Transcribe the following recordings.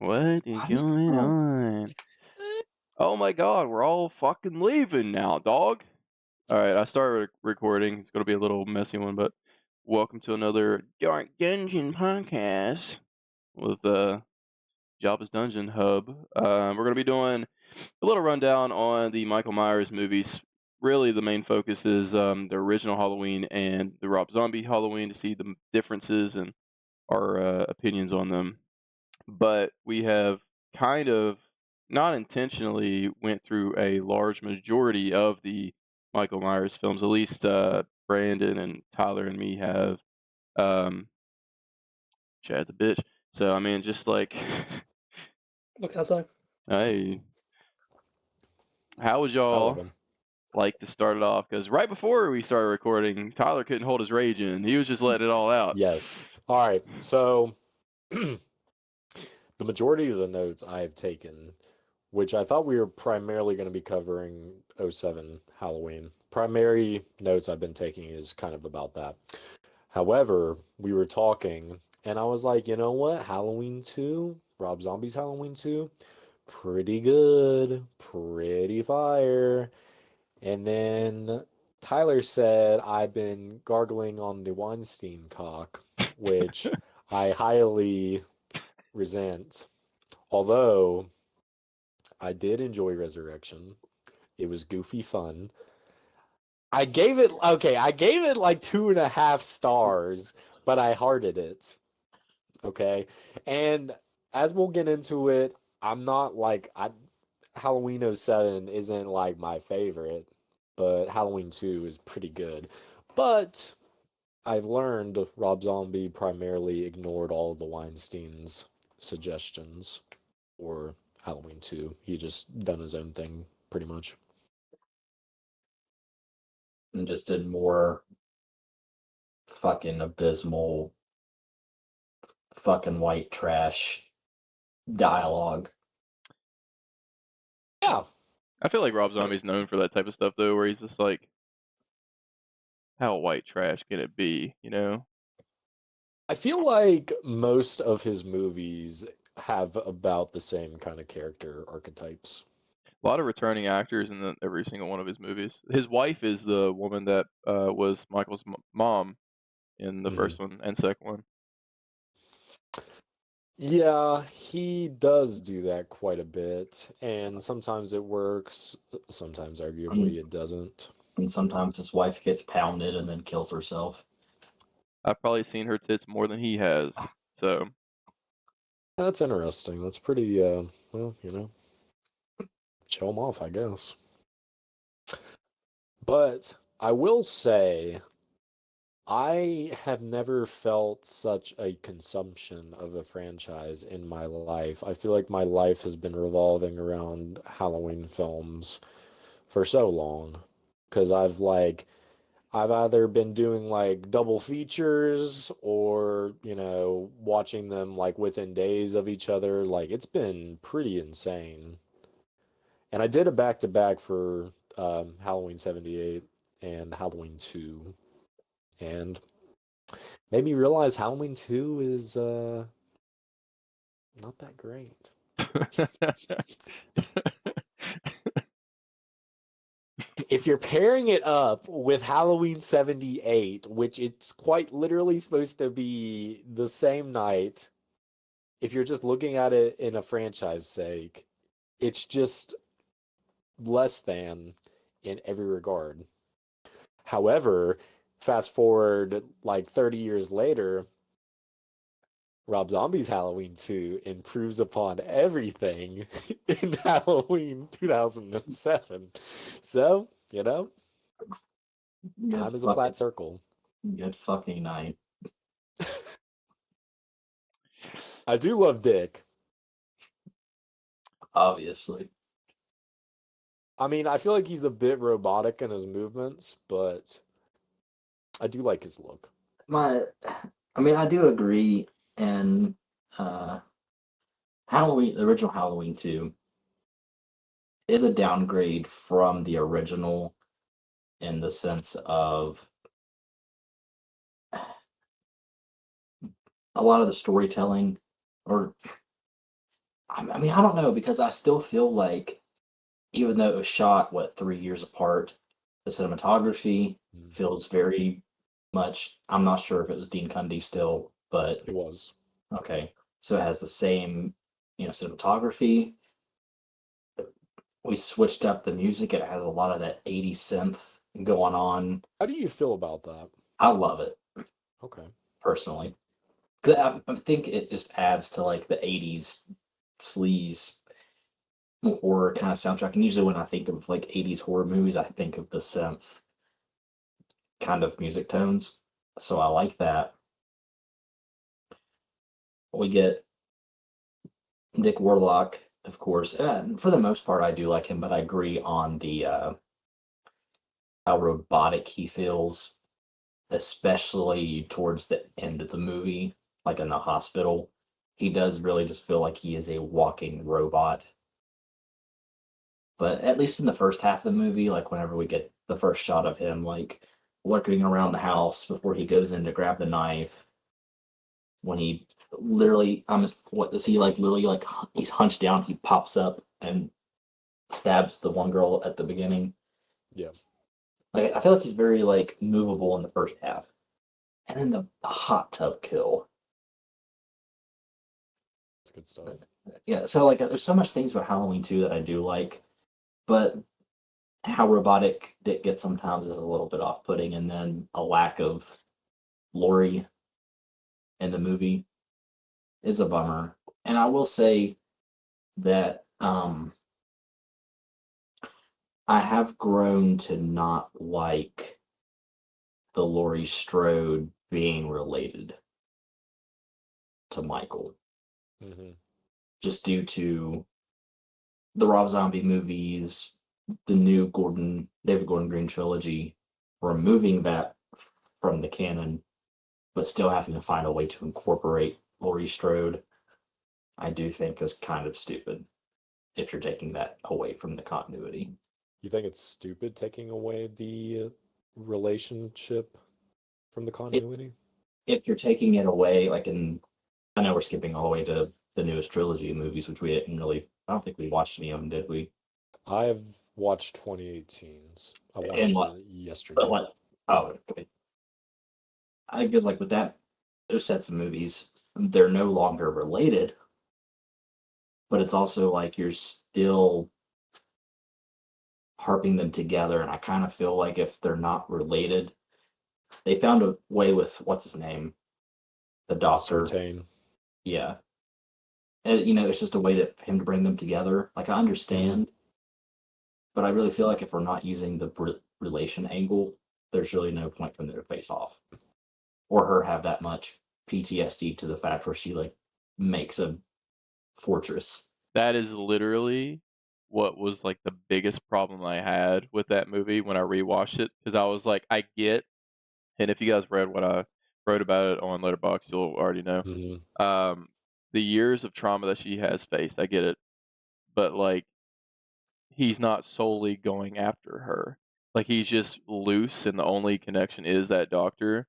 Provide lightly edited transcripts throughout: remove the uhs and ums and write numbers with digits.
What is I going on? Oh my god, we're all fucking leaving now, dog. Alright, I started recording. It's gonna be a little messy one, but welcome to another Dark Dungeon podcast with Jabba's Dungeon Hub. We're gonna be doing a little rundown on the Michael Myers movies. Really, the main focus is the original Halloween and the Rob Zombie Halloween to see the differences and our opinions on them. But we have kind of not intentionally went through a large majority of the Michael Myers films. At least Brandon and Tyler and me have. Um, Chad's a bitch. So I mean, just like, What can I say? hey, how would I love y'all him. like to start it off? Because right before we started recording, Tyler couldn't hold his rage in. He was just letting it all out. Yes. All right. So the majority of the notes I have taken, which I thought we were primarily going to be covering '07 Halloween. Primary notes I've been taking is kind of about that. However, we were talking, and I was like, you know what? Halloween 2, Rob Zombie's Halloween 2, pretty good, pretty fire. And then Tyler said, I've been gargling on the Weinstein cock, which I highly resent. Although I did enjoy Resurrection, it was goofy fun. I gave it like 2.5 stars, but I hearted it. Okay. And as we'll get into it, I'm not like Halloween '07 isn't like my favorite, but Halloween 2 is pretty good. But I've learned Rob Zombie primarily ignored all of the Weinstein's suggestions for Halloween 2. He just done his own thing pretty much. And just did more fucking abysmal, fucking white trash dialogue. Yeah. I feel like Rob Zombie's known for that type of stuff though, where he's just like, how white trash can it be? You know? I feel like most of his movies have about the same kind of character archetypes. A lot of returning actors in every single one of his movies. His wife is the woman that was Michael's mom in the first one and second one. Yeah, he does do that quite a bit, and sometimes it works, sometimes arguably it doesn't. And sometimes his wife gets pounded and then kills herself. I've probably seen her tits more than he has. So That's interesting. That's pretty, well, show him off, I guess. But I will say, I have never felt such a consumption of a franchise in my life. I feel like my life has been revolving around Halloween films for so long. Because I've either been doing like double features or, watching them like within days of each other. Like it's been pretty insane. And I did a back to back for Halloween '78 and Halloween 2. And made me realize Halloween 2 is not that great. If you're pairing it up with Halloween '78, which it's quite literally supposed to be the same night, if you're just looking at it in a franchise sake, it's just less than in every regard. However, fast forward like 30 years later, Rob Zombie's Halloween 2 improves upon everything in Halloween 2007. So, time is a flat circle. Good fucking night. I do love Dick. Obviously. I mean, I feel like he's a bit robotic in his movements, but I do like his look. I do agree. And Halloween, the original Halloween 2, is a downgrade from the original in the sense of a lot of the storytelling, or I mean, I don't know because I still feel like even though it was shot, 3 years apart, the cinematography feels very much. I'm not sure if it was Dean Cundey still, but It was. okay. So it has the same, cinematography. We switched up the music. It has a lot of that 80s synth going on. How do you feel about that? I love it Okay. personally. 'Cause I think it just adds to like the 80s sleaze horror kind of soundtrack. And usually when I think of like 80s horror movies, I think of the synth kind of music tones. So I like that. We get Dick Warlock, of course. And for the most part, I do like him, but I agree on the how robotic he feels, especially towards the end of the movie, like in the hospital. He does really just feel like he is a walking robot. But at least in the first half of the movie, like whenever we get the first shot of him, like lurking around the house before he goes in to grab the knife, when he literally, what does he like? Literally, like he's hunched down, he pops up and stabs the one girl at the beginning. Yeah. Like I feel like he's very like movable in the first half, and then the hot tub kill. It's good stuff. Yeah, so like there's so much things about Halloween 2 that I do like, but how robotic Dick gets sometimes is a little bit off-putting, and then a lack of Lori in the movie is a bummer. And I will say that I have grown to not like the Laurie Strode being related to Michael, Mm-hmm. just due to the Rob Zombie movies, the new David Gordon Green trilogy, removing that from the canon, but still having to find a way to incorporate Laurie Strode, I do think is kind of stupid if you're taking that away from the continuity. You think it's stupid taking away the relationship from the continuity? If you're taking it away, like I know we're skipping all the way to the newest trilogy of movies, which we didn't really, I don't think we watched any of them, did we? I've watched 2018's. I And watched what, it yesterday. oh, okay. I guess like with those sets of movies, they're no longer related, but it's also like you're still harping them together. And I kind of feel like if they're not related, they found a way with what's his name, the doctor. Sartain. Yeah. And, it's just a way for him to bring them together. Like I understand, but I really feel like if we're not using the relation angle, there's really no point for them to face off or her have that much PTSD to the fact where she like makes a fortress. That is literally what was like the biggest problem I had with that movie when I rewatched it, because I was like, I get, and if you guys read what I wrote about it on Letterboxd, you'll already know. Mm-hmm. The years of trauma that she has faced, I get it, but like he's not solely going after her. Like he's just loose, and the only connection is that doctor.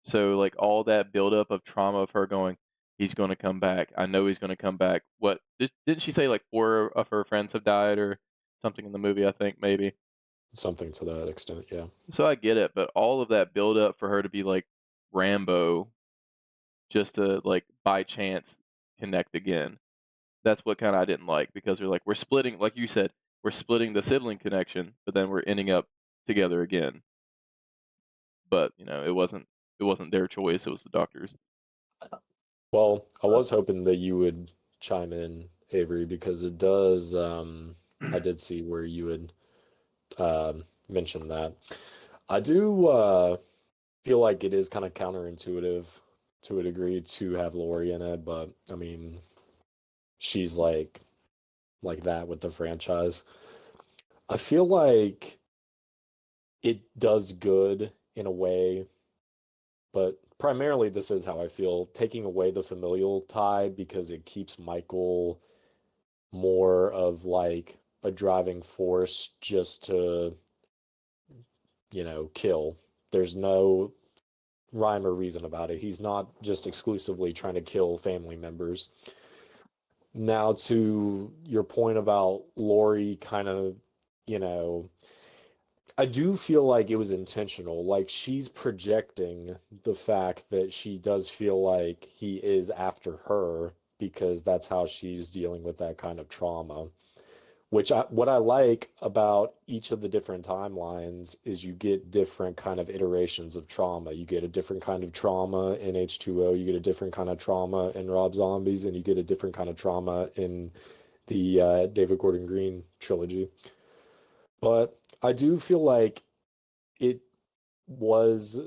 So like all that buildup of trauma of her going, he's going to come back. I know he's going to come back. What didn't she say? Like 4 of her friends have died or something in the movie. I think maybe. Something to that extent, yeah. So I get it, but all of that buildup for her to be like Rambo, just to like by chance connect again. That's what kind of I didn't like, because we're splitting, like you said, we're splitting the sibling connection, but then we're ending up together again. But it wasn't their choice; it was the doctor's. Well, I was hoping that you would chime in, Avery, because it does. I did see where you had mentioned that. I do feel like it is kind of counterintuitive to a degree to have Lori in it, but I mean, she's like that with the franchise. I feel like it does good in a way, but primarily this is how I feel, taking away the familial tie because it keeps Michael more of like a driving force just to, kill. There's no rhyme or reason about it. He's not just exclusively trying to kill family members. Now, to your point about Lori kind of, you know, I do feel like it was intentional. Like she's projecting the fact that she does feel like he is after her because that's how she's dealing with that kind of trauma. What I like about each of the different timelines is you get different kind of iterations of trauma. You get a different kind of trauma in H2O, you get a different kind of trauma in Rob Zombies, and you get a different kind of trauma in the David Gordon Green trilogy. But I do feel like it was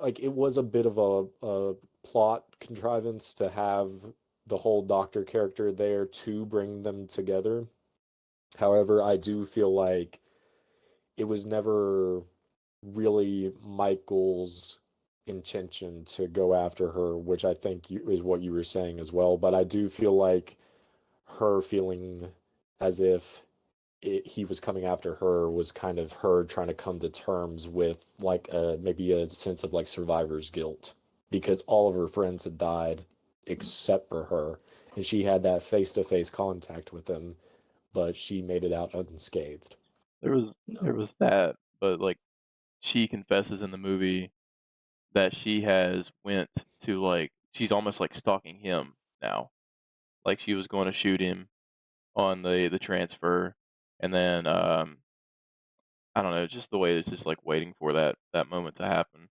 it was a bit of a plot contrivance to have the whole doctor character there to bring them together. However, I do feel like it was never really Michael's intention to go after her, which I think is what you were saying as well. But I do feel like her feeling as if he was coming after her was kind of her trying to come to terms with like maybe a sense of like survivor's guilt because all of her friends had died except for her, and she had that face-to-face contact with him, but she made it out unscathed. There No. was that, but like she confesses in the movie that she has went to like she's almost like stalking him now. Like she was going to shoot him on the transfer, and then I don't know, just the way it's just like waiting for that moment to happen.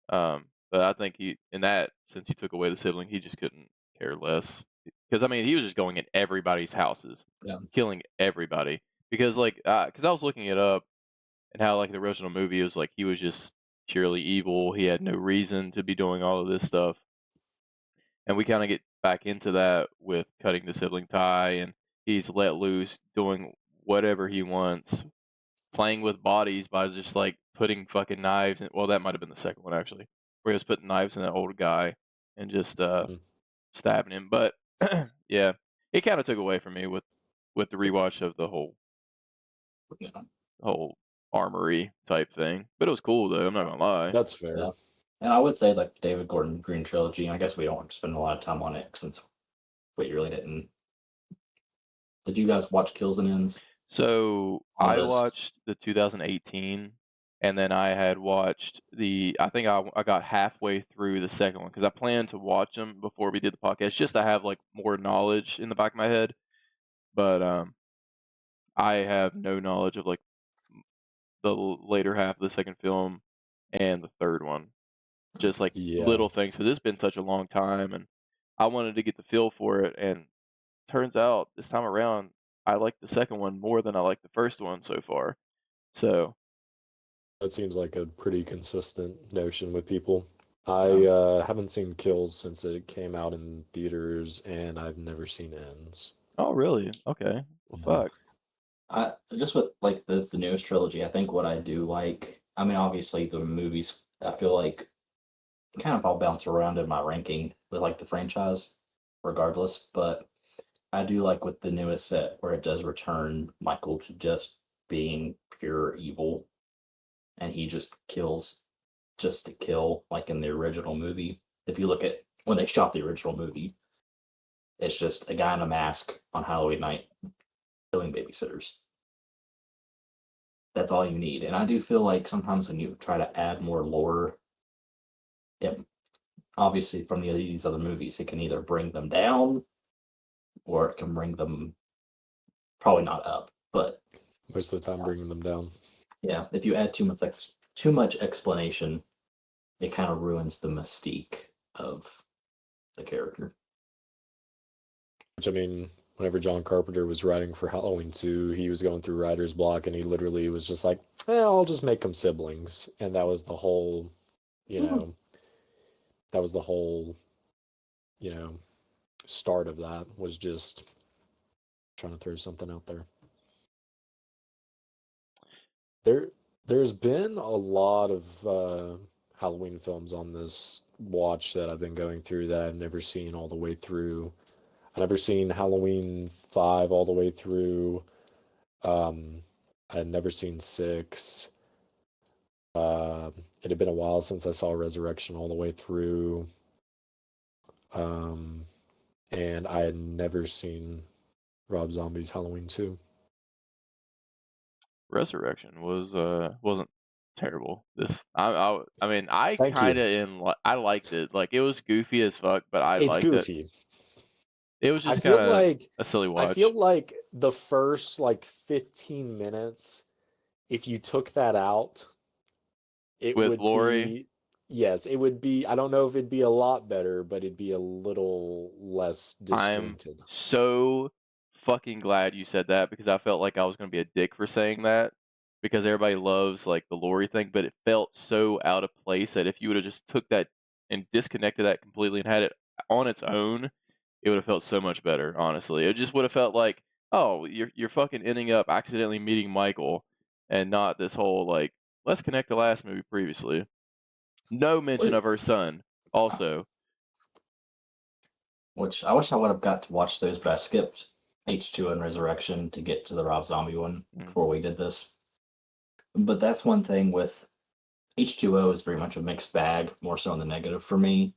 But I think he in that since he took away the sibling, he just couldn't care less because I mean he was just going in everybody's houses, Yeah. killing everybody because like because I was looking it up and how like the original movie was like he was just purely evil. He had no reason to be doing all of this stuff, and we kind of get back into that with cutting the sibling tie, and he's let loose doing whatever he wants, playing with bodies by just like putting fucking knives in. Well, that might have been the second one actually, where he was putting knives in that old guy and just Mm. stabbing him. But yeah, it kind of took away from me with the rewatch of the Yeah. whole armory type thing. But it was cool though. I'm not gonna lie. That's fair. Yeah. And I would say like the David Gordon Green trilogy. I guess we don't want to spend a lot of time on it since we really didn't. Did you guys watch Kills and Ends? So On I the list? watched the 2018, and then I had watched I think I got halfway through the second one because I planned to watch them before we did the podcast, just to have like more knowledge in the back of my head. But I have no knowledge of like the later half of the second film and the third one, just like Yeah. little things. So this has been such a long time, and I wanted to get the feel for it. And turns out this time around, I like the second one more than I like the first one so far. So That seems like a pretty consistent notion with people. I haven't seen Kills since it came out in theaters, and I've never seen Ends. oh, really? Okay. Well, Yeah. fuck. I just with like the newest trilogy, I think what I do like, I mean, obviously the movies, I feel like kind of all bounce around in my ranking with like the franchise, regardless. But I do like with the newest set where it does return Michael to just being pure evil, and he just kills just to kill, like in the original movie. If you look at when they shot the original movie, it's just a guy in a mask on Halloween night killing babysitters. That's all you need. And I do feel like sometimes when you try to add more lore, it obviously from these other movies, it can either bring them down or it can bring them probably not up. But Most of the time, bringing them down. yeah, if you add too much explanation, it kind of ruins the mystique of the character. Which, I mean, whenever John Carpenter was writing for Halloween 2, he was going through writer's block, and he literally was just like, I'll just make them siblings. And that was the whole, you know, that was the whole, you know, start of that, was just trying to throw something out there. There's been a lot of Halloween films on this watch that I've been going through that I've never seen all the way through. I've never seen Halloween 5 all the way through. I had never seen 6. It had been a while since I saw Resurrection all the way through. and I had never seen Rob Zombie's Halloween 2. Resurrection wasn't terrible. I mean, I Thank you. kind of I liked it. Like, it was goofy as fuck, but I It's liked it. goofy. It was I just feel kind of like a silly I watch. feel like the first 15 minutes, if you took that out, it With would Lori, be yes, it would be. I don't know if it'd be a lot better, but it'd be a little less I'm disjointed. so fucking glad you said that, because I felt like I was gonna be a dick for saying that, because everybody loves like the Lori thing, but it felt so out of place that if you would have just took that and disconnected that completely and had it on its own, it would have felt so much better. Honestly, it just would have felt like, oh, you're fucking ending up accidentally meeting Michael, and not this whole like, let's connect the last movie previously. No mention Wait. of her son. Also, Which I wish I would have got to watch those, but I skipped H2 and Resurrection to get to the Rob Zombie one before we did this. But that's one thing with H2O is very much a mixed bag, more so on the negative for me.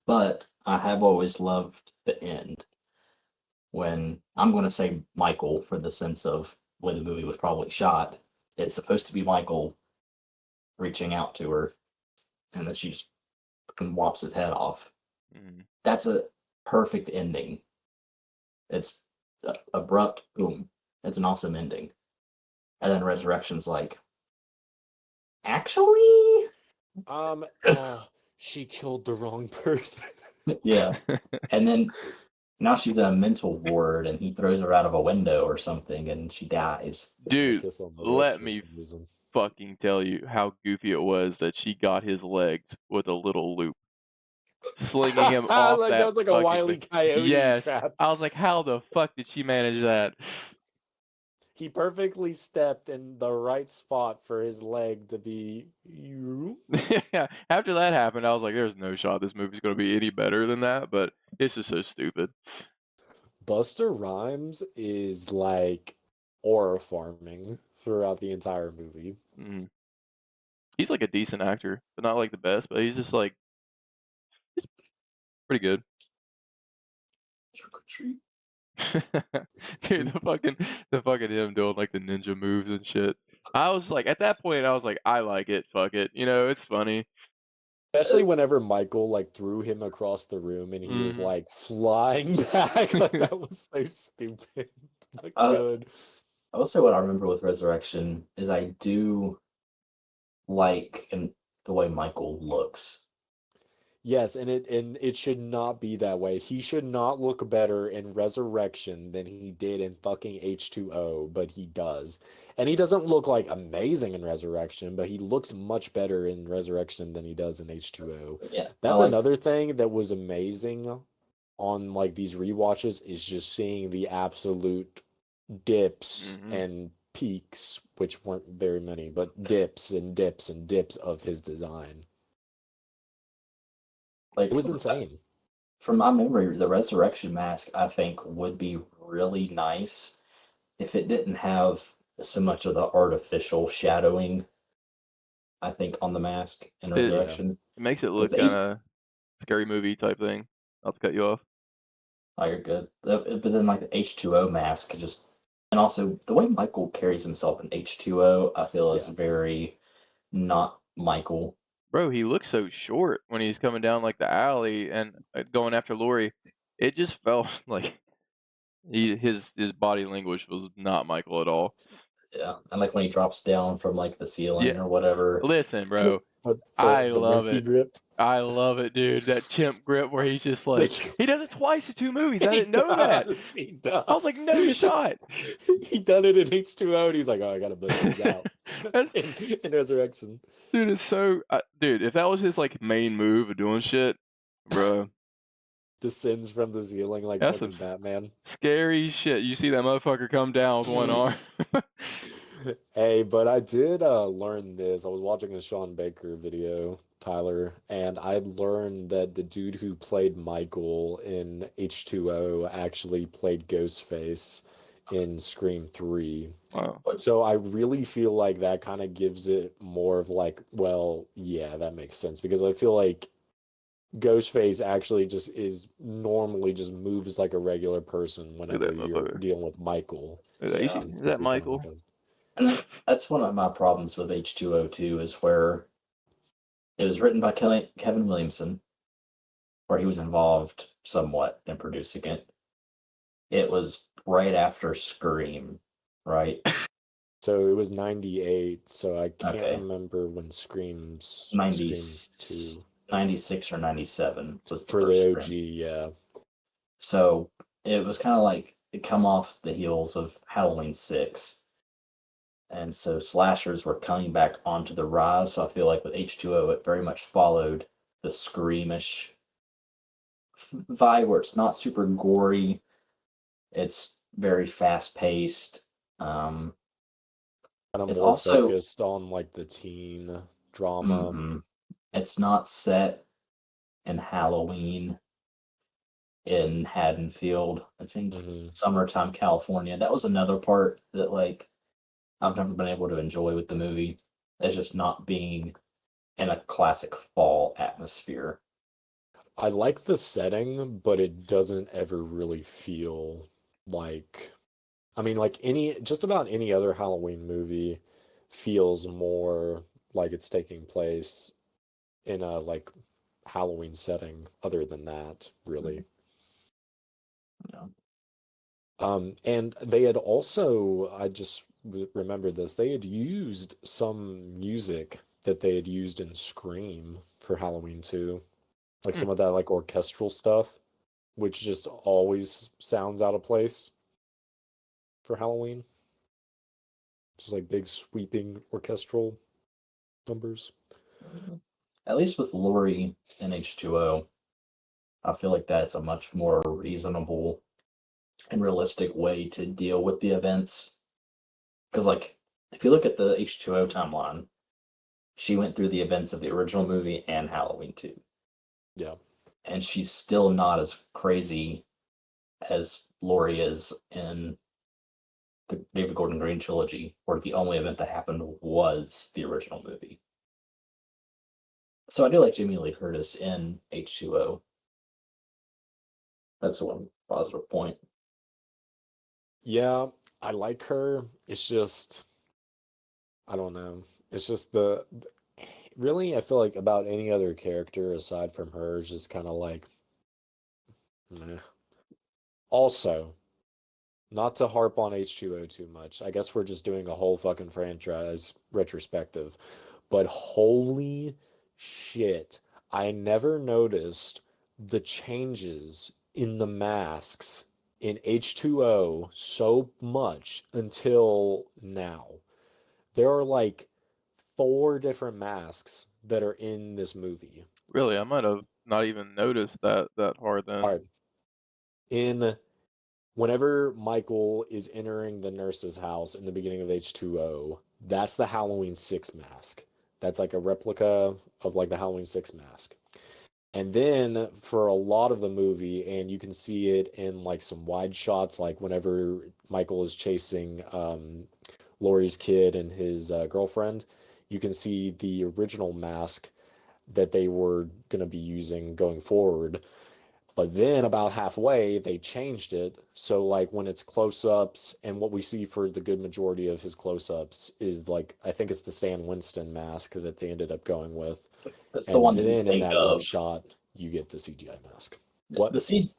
But I have always loved the end when I'm going to say Michael for the sense of when the movie was probably shot. It's supposed to be Michael reaching out to her, and then she just fucking whops his head off. mm, That's a perfect ending. It's abrupt, boom. It's an awesome ending. And then Resurrection's like, actually, Oh, she killed the wrong person. yeah. And then now she's in a mental ward, and he throws her out of a window or something, and she dies. dude, Kiss on the lips let for me some reason. fucking tell you how goofy it was that she got his legs with a little loop, slinging him off Like that that was like a fucking Wile E. thing. Coyote Yes, trap. I was like, how the fuck did she manage that? He perfectly stepped in the right spot for his leg to be. Yeah, after that happened, I was like, there's no shot this movie's gonna be any better than that. But it's just so stupid. Buster Rhymes is like aura farming throughout the entire movie. Mm. He's like a decent actor, but not like the best. But he's just like, he's pretty good. Trick or treat. Dude, the fucking him doing like the ninja moves and shit. I was like, at that point, I was like, I like it. Fuck it. You know, it's funny. Especially whenever Michael like threw him across the room and he was Mhm. like flying back. Like that was so stupid. But good. Also, what I remember with Resurrection is I do like the way Michael looks. Yes, and it should not be that way. He should not look better in Resurrection than he did in fucking H2O, but he does. And he doesn't look like amazing in Resurrection, but he looks much better in Resurrection than he does in H2O. Yeah, That's another thing that was amazing on like these rewatches is just seeing the absolute dips Mhm. and peaks, which weren't very many, but dips and dips and dips of his design. like It was insane. from my memory, the Resurrection mask I think would be really nice if it didn't have so much of the artificial shadowing. I think on the mask in It, Resurrection, it makes it 'cause look kind of scary movie type thing. Not to cut you off. oh, you're good. But then like the H2O mask just, and also the way Michael carries himself in H2O, I feel is Yeah. very not Michael. Bro, he looks so short when he's coming down like the alley and going after Lori. It just felt like his body language was not Michael at all. Yeah, and like when he drops down from like the ceiling Yeah. or whatever. Listen, bro, But I the love monkey it. grip. I love it, dude. That chimp grip where he's just like, he does it twice in 2 movies. I He didn't know that. does, He does. I was like, no shot. He done it in H2O, and he's like, oh, I gotta bust these out That's- in Resurrection. Dude, it's so dude, if that was his like main move of doing shit, bro, Descends from the ceiling like That's fucking some Batman. scary shit. You see that motherfucker come down with one arm. Hey, but I did learn this. I was watching a Sean Baker video, Tyler, and I learned that the dude who played Michael in H2O actually played Ghostface in Scream 3. Wow. So I really feel like that kind of gives it more of like, well, yeah, that makes sense because I feel like Ghostface actually just normally just moves like a regular person Look at whenever that you're motherfucker. dealing with Michael. Look at that. You see, Yeah. is It's that become Michael? like a And that's one of my problems with H2O too, is where it was written by Kevin Williamson, where he was involved somewhat in producing it. It was right after Scream, right? So it was 98, so I can't Okay. remember when Scream 2 96 or 97 was the for first the OG, Scream. yeah. So it was kind of like it come off the heels of Halloween 6. And so slashers were coming back onto the rise. So I feel like with H2O, it very much followed the Screamish vibe where it's not super gory. It's very fast paced. Kind of It's more also focused on like the teen drama. mhm. It's not set in Halloween in Haddonfield. It's in hmm summertime California. That was another part that like I've never been able to enjoy with the movie. It's just not being in a classic fall atmosphere. I like the setting, but it doesn't ever really feel like, I mean, like just about any other Halloween movie feels more like it's taking place in a like Halloween setting other than that, really. Yeah. And they had also, I just remember this, they had used some music that they had used in Scream for Halloween too. Like Hmm. some of that like orchestral stuff, which just always sounds out of place for Halloween. Just like big sweeping orchestral numbers. At least with Lori and H2O, I feel like that's a much more reasonable and realistic way to deal with the events. Because, like, if you look at the H2O timeline, she went through the events of the original movie and Halloween 2. Yeah. And she's still not as crazy as Lori is in the David Gordon Green trilogy, where the only event that happened was the original movie. So I do like Jamie Lee Curtis in H2O. That's one positive point. Yeah, I like her. It's just, I don't know. It's just really, I feel like about any other character aside from her is just kind of like, meh. Also, not to harp on H2O too much. I guess we're just doing a whole fucking franchise retrospective. But holy shit, I never noticed the changes in the masks in H2O so much until now. There are like 4 different masks that are in this movie. Really, I might have not even noticed that hard then. All right. In Whenever Michael is entering the nurse's house in the beginning of H2O, that's the Halloween 6 mask. That's like a replica of like the Halloween 6 mask. And then for a lot of the movie, and you can see it in like some wide shots, like whenever Michael is chasing Laurie's kid and his girlfriend, you can see the original mask that they were going to be using going forward. But then about halfway, they changed it. So like when it's close-ups and what we see for the good majority of his close-ups is like I think it's the Stan Winston mask that they ended up going with. That's the And one that you then in think that one of. shot, you get the CGI mask. The, What? the C,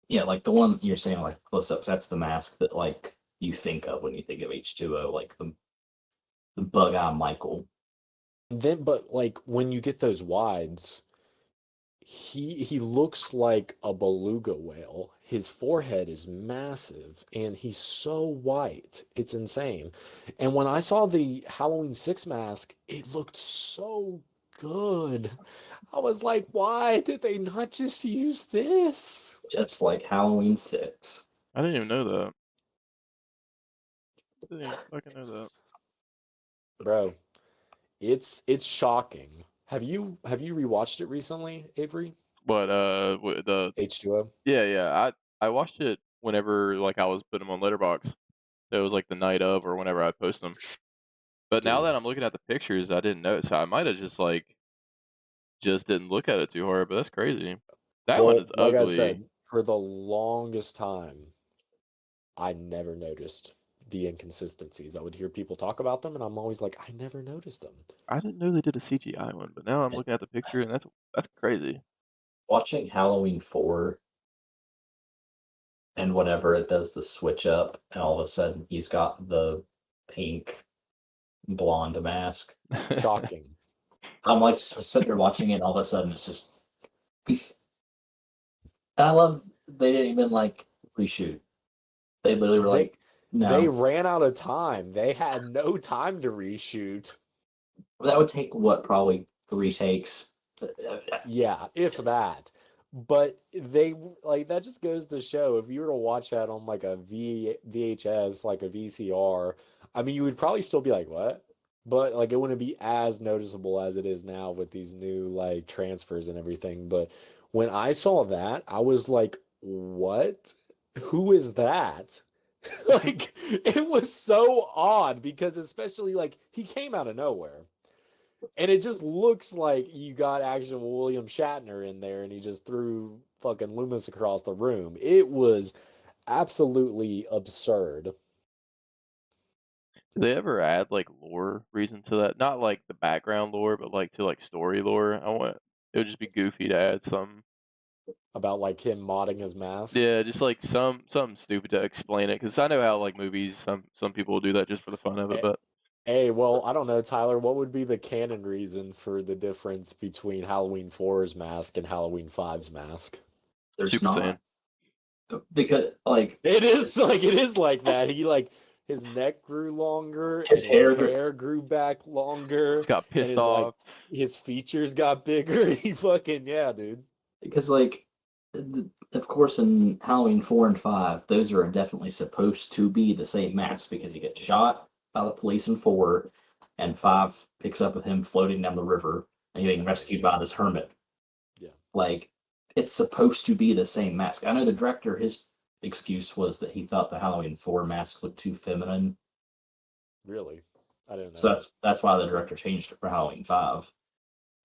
yeah, like the one you're saying, like close-ups. That's the mask that like you think of when you think of H2O, like the bug eye Michael. Then but like when you get those wides, he looks like a beluga whale. His forehead is massive and he's so white. It's insane. And when I saw the Halloween 6 mask, it looked so good. I was like, why did they not just use this? Just like Halloween 6. I didn't even know that. I didn't even fucking know that. Bro, it's shocking. Have you rewatched it recently, Avery? But the H2O? yeah, I watched it whenever like I was putting them on Letterbox. It was like the night of or whenever I post them. But now Dude. that I'm looking at the pictures, I didn't know. So I might have just like just didn't look at it too hard, but that's crazy. That Well, one is like I ugly. said, for the longest time, I never noticed the inconsistencies. I would hear people talk about them, and I'm always like, I never noticed them. I didn't know they did a CGI one, but now I'm looking at the picture, and that's crazy. Watching Halloween 4 and whenever it does the switch up, and all of a sudden he's got the pink blonde mask. Shocking. I'm like just sitting there watching it, and all of a sudden it's just. I love they didn't even like reshoot. They literally were like, no. They ran out of time. They had no time to reshoot. That would take what, probably 3 takes. Yeah, if that. But they like that just goes to show if you were to watch that on like a VHS, like a VCR, I mean you would probably still be like, what? But like it wouldn't be as noticeable as it is now with these new like transfers and everything. But when I saw that, I was like, what? Who is that? Like it was so odd because especially like he came out of nowhere. And it just looks like you got actual William Shatner in there and he just threw fucking Loomis across the room. It was absolutely absurd. Do they ever add like lore reason to that? Not like the background lore, but like to like story lore. It would just be goofy to add some. About like him modding his mask. Yeah, just like something stupid to explain it, because I know how like movies some people will do that just for the fun of it. But Hey, well, I don't know, Tyler, what would be the canon reason for the difference between Halloween 4's mask and Halloween 5's mask? There's Super not. Saiyan. Because like it is like that. He like his neck grew longer, His and his hair hair grew back longer, Just got and pissed his like off. his features got bigger. He fucking yeah, dude. because like of course in Halloween 4 and 5, those are definitely supposed to be the same mask because he gets shot by the police in 4, and 5 picks up with him floating down the river and getting rescued by this hermit. Yeah. Like it's supposed to be the same mask. I know the director, his excuse was that he thought the Halloween 4 mask looked too feminine. Really? I didn't know So that. that's why the director changed it for Halloween 5.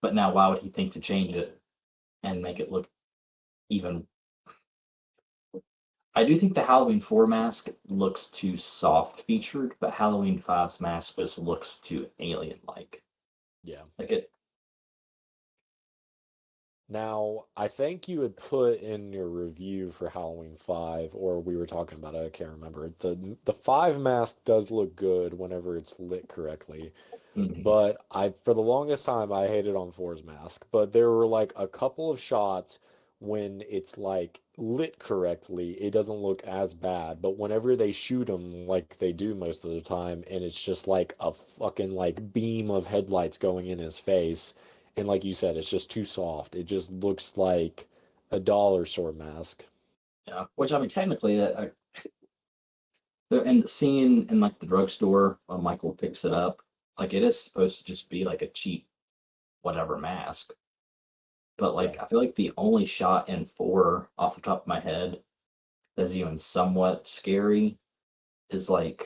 But now why would he think to change it and make it look even. I do think the Halloween 4 mask looks too soft featured, but Halloween 5's mask just looks too alien like. Yeah. Like it. Now, I think you had put in your review for Halloween 5, or we were talking about it, I can't remember. The 5 mask does look good whenever it's lit correctly. But for the longest time I hated on 4's mask. But there were like a couple of shots when it's like lit correctly, it doesn't look as bad. But whenever they shoot him like they do most of the time, and it's just like a fucking like beam of headlights going in his face, and like you said, it's just too soft. It just looks like a dollar store mask. Yeah, which I mean, technically, and the scene in like the drugstore when Michael picks it up, like it is supposed to just be like a cheap whatever mask. But like, Yeah. I feel like the only shot in 4 off the top of my head that's even somewhat scary is like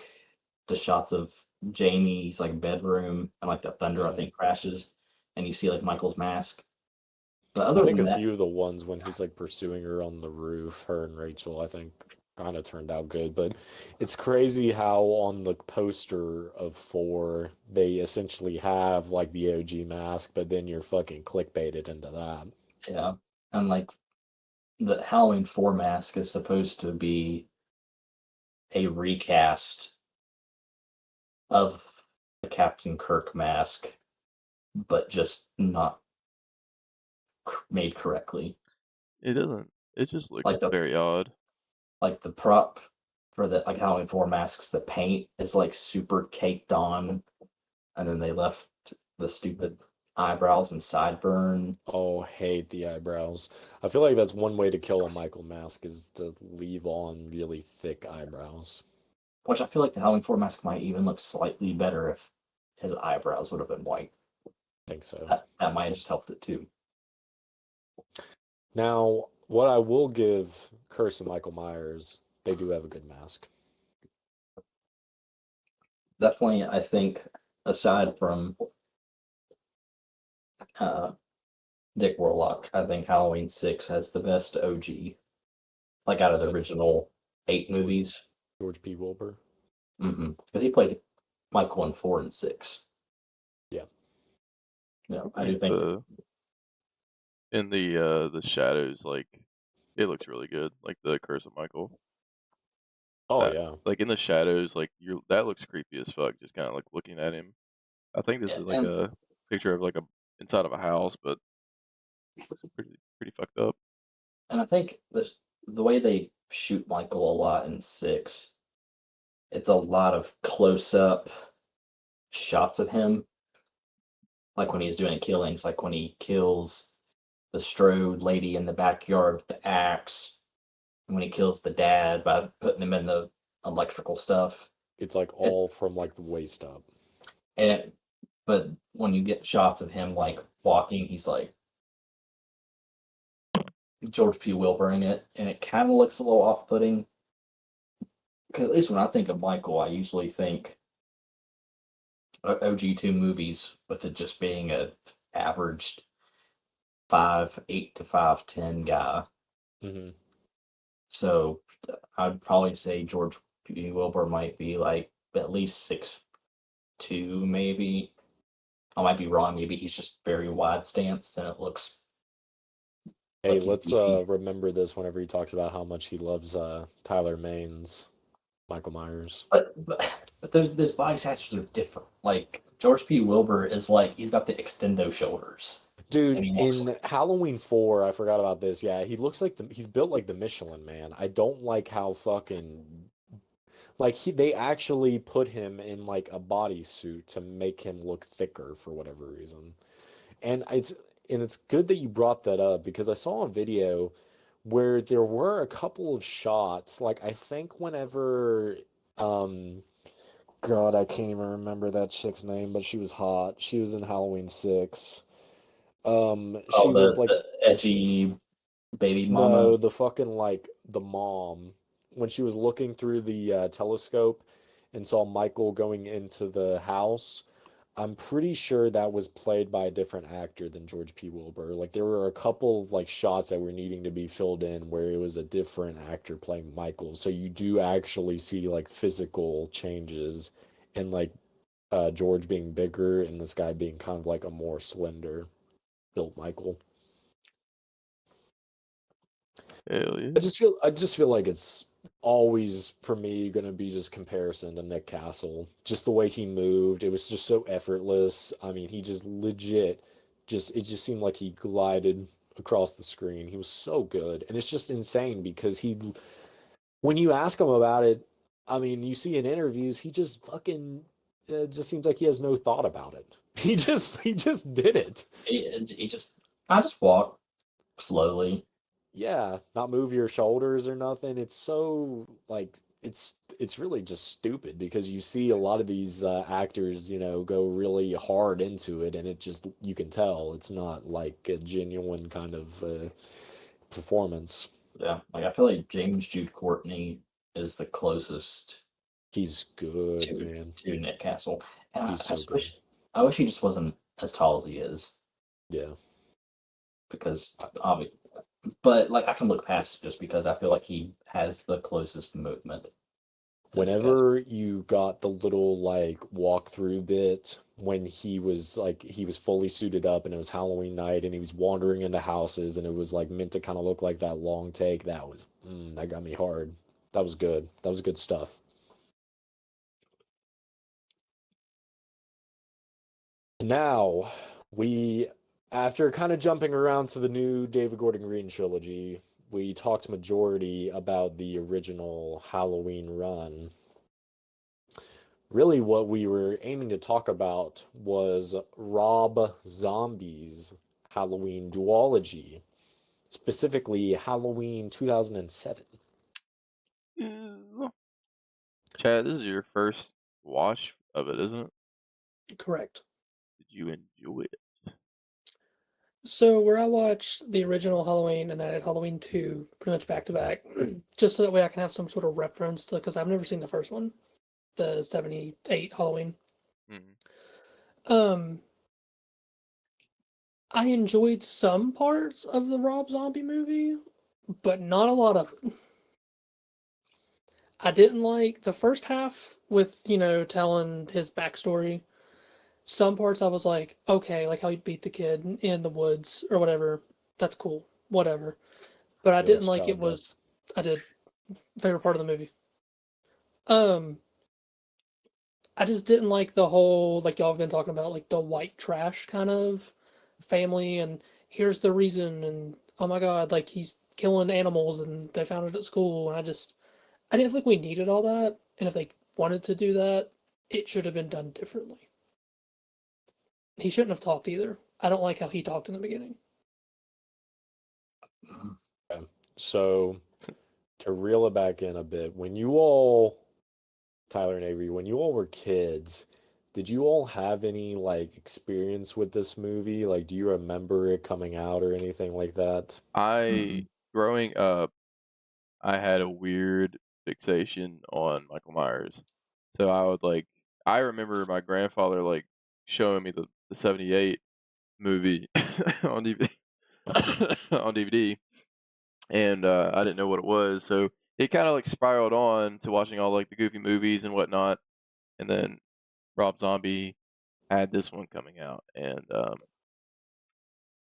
the shots of Jamie's like bedroom and like the thunder I think crashes and you see like Michael's mask. But I other think than a that, few of the ones when he's like pursuing her on the roof, her and Rachel, I think kind of turned out good. But it's crazy how on the poster of 4, they essentially have like the OG mask, but then you're fucking clickbaited into that. yeah, and like the Halloween 4 mask is supposed to be a recast of the Captain Kirk mask, but just not made correctly. It doesn't. It just looks Like the very odd. like the prop for the like Halloween 4 masks, the paint is like super caked on, and then they left the stupid eyebrows and sideburn. Oh, hate the eyebrows. I feel like that's one way to kill a Michael mask is to leave on really thick eyebrows. Which I feel like the Halloween 4 mask might even look slightly better if his eyebrows would have been white. I think so. That might have just helped it too. Now, what I will give Curse and Michael Myers, they do have a good mask. Definitely, I think aside from Dick Warlock. I think Halloween 6 has the best OG, like out of Is the that original 8 George, movies. George P. Wilbur? Because he played Michael in 4 and 6. Yeah. I do think in the shadows, like it looks really good. Like the Curse of Michael. Oh yeah. Like in the shadows, like that looks creepy as fuck. Just kind of like looking at him. I think this is like and a picture of like a inside of a house, but it looks pretty fucked up. and I think the way they shoot Michael a lot in 6, it's a lot of close up shots of him, like when he's doing killings, like when he kills the Strode lady in the backyard with the axe, and when he kills the dad by putting him in the electrical stuff. It's like It, all from like the waist up. but when you get shots of him like walking, he's like George P. Wilbur in it, and it kind of looks a little off-putting. Because at least when I think of Michael, I usually think OG2 movies with it just being a averaged 5'8" to 5'10" guy. Mm-hmm. So I'd probably say George P. Wilbur might be like at least 6'2", maybe. I might be wrong. Maybe he's just very wide stance and it looks Hey, like he's let's beefy. remember this whenever he talks about how much he loves Tyler Mane's Michael Myers. But those body snatchers are different. Like George P. Wilbur is like he's got the extendo shoulders, and Dude, he looks in Halloween 4, I forgot about this. Yeah, he looks like he's built like the Michelin Man. I don't like how fucking like they actually put him in like a bodysuit to make him look thicker for whatever reason. And it's good that you brought that up because I saw a video where there were a couple of shots, like I think whenever God, I can't even remember that chick's name, but she was hot. She was in Halloween 6. She oh was like the edgy baby mama. no, the fucking like the mom when she was looking through the telescope and saw Michael going into the house. I'm pretty sure that was played by a different actor than George P. Wilbur. Like there were a couple of like shots that were needing to be filled in where it was a different actor playing Michael. So you do actually see like physical changes and like George being bigger and this guy being kind of like a more slender built Michael. Hell yeah. I just feel like it's always for me gonna be just comparison to Nick Castle. Just the way he moved, it was just so effortless. I mean, he just legit it just seemed like he glided across the screen. He was so good. And it's just insane because when you ask him about it, I mean, you see in interviews, he just fucking just seems like he has no thought about it. He just did it. I just walk slowly. Yeah, not move your shoulders or nothing. It's so like it's really just stupid because you see a lot of these actors, go really hard into it, and it just you can tell it's not like a genuine kind of performance. Yeah, like I feel like James Jude Courtney is the closest He's good, to man. Nick Castle, and He's I so just good. I wish he just wasn't as tall as he is Yeah. because obviously, but like I can look past it just because I feel like he has the closest movement to Nick Castle. Whenever you got the little like walkthrough bit when he was fully suited up and it was Halloween night and he was wandering into houses and it was like meant to kind of look like that long take, that got me hard. That was good. That was good stuff. Now, after kind of jumping around to the new David Gordon Green trilogy, we talked majority about the original Halloween run. Really, what we were aiming to talk about was Rob Zombie's Halloween duology, specifically Halloween 2007. Ew. Chad, this is your first watch of it, isn't it? Correct. Did you enjoy it? So where I watched the original Halloween and then I had Halloween 2 pretty much back to back, just so that way I can have some sort of reference to, because I've never seen the first one, the 78 Halloween. Mhm. Um, I enjoyed some parts of the Rob Zombie movie, but not a lot of it. I didn't like the first half with, telling his backstory. Some parts I was like, okay, like how he beat the kid in the woods or whatever. That's cool. Whatever. But I Yeah, didn't it's like it child death. was I did favorite part of the movie. Um I just didn't like the whole, like y'all have been talking about, like the white trash kind of family, and here's the reason, and oh my god, like he's killing animals and they found it at school, and I didn't think we needed all that, and if they wanted to do that, it should have been done differently. He shouldn't have talked either. I don't like how he talked in the beginning. Okay. So to reel it back in a bit, when you all, Tyler and Avery, when you all were kids, did you all have any like experience with this movie? Like, do you remember it coming out or anything like that? Growing up, I had a weird fixation on Michael Myers. So I remember my grandfather like showing me the 78 movie on DVD on DVD, and I didn't know what it was. So it kind of like spiraled on to watching all like the Goofy movies and whatnot, and then Rob Zombie had this one coming out, and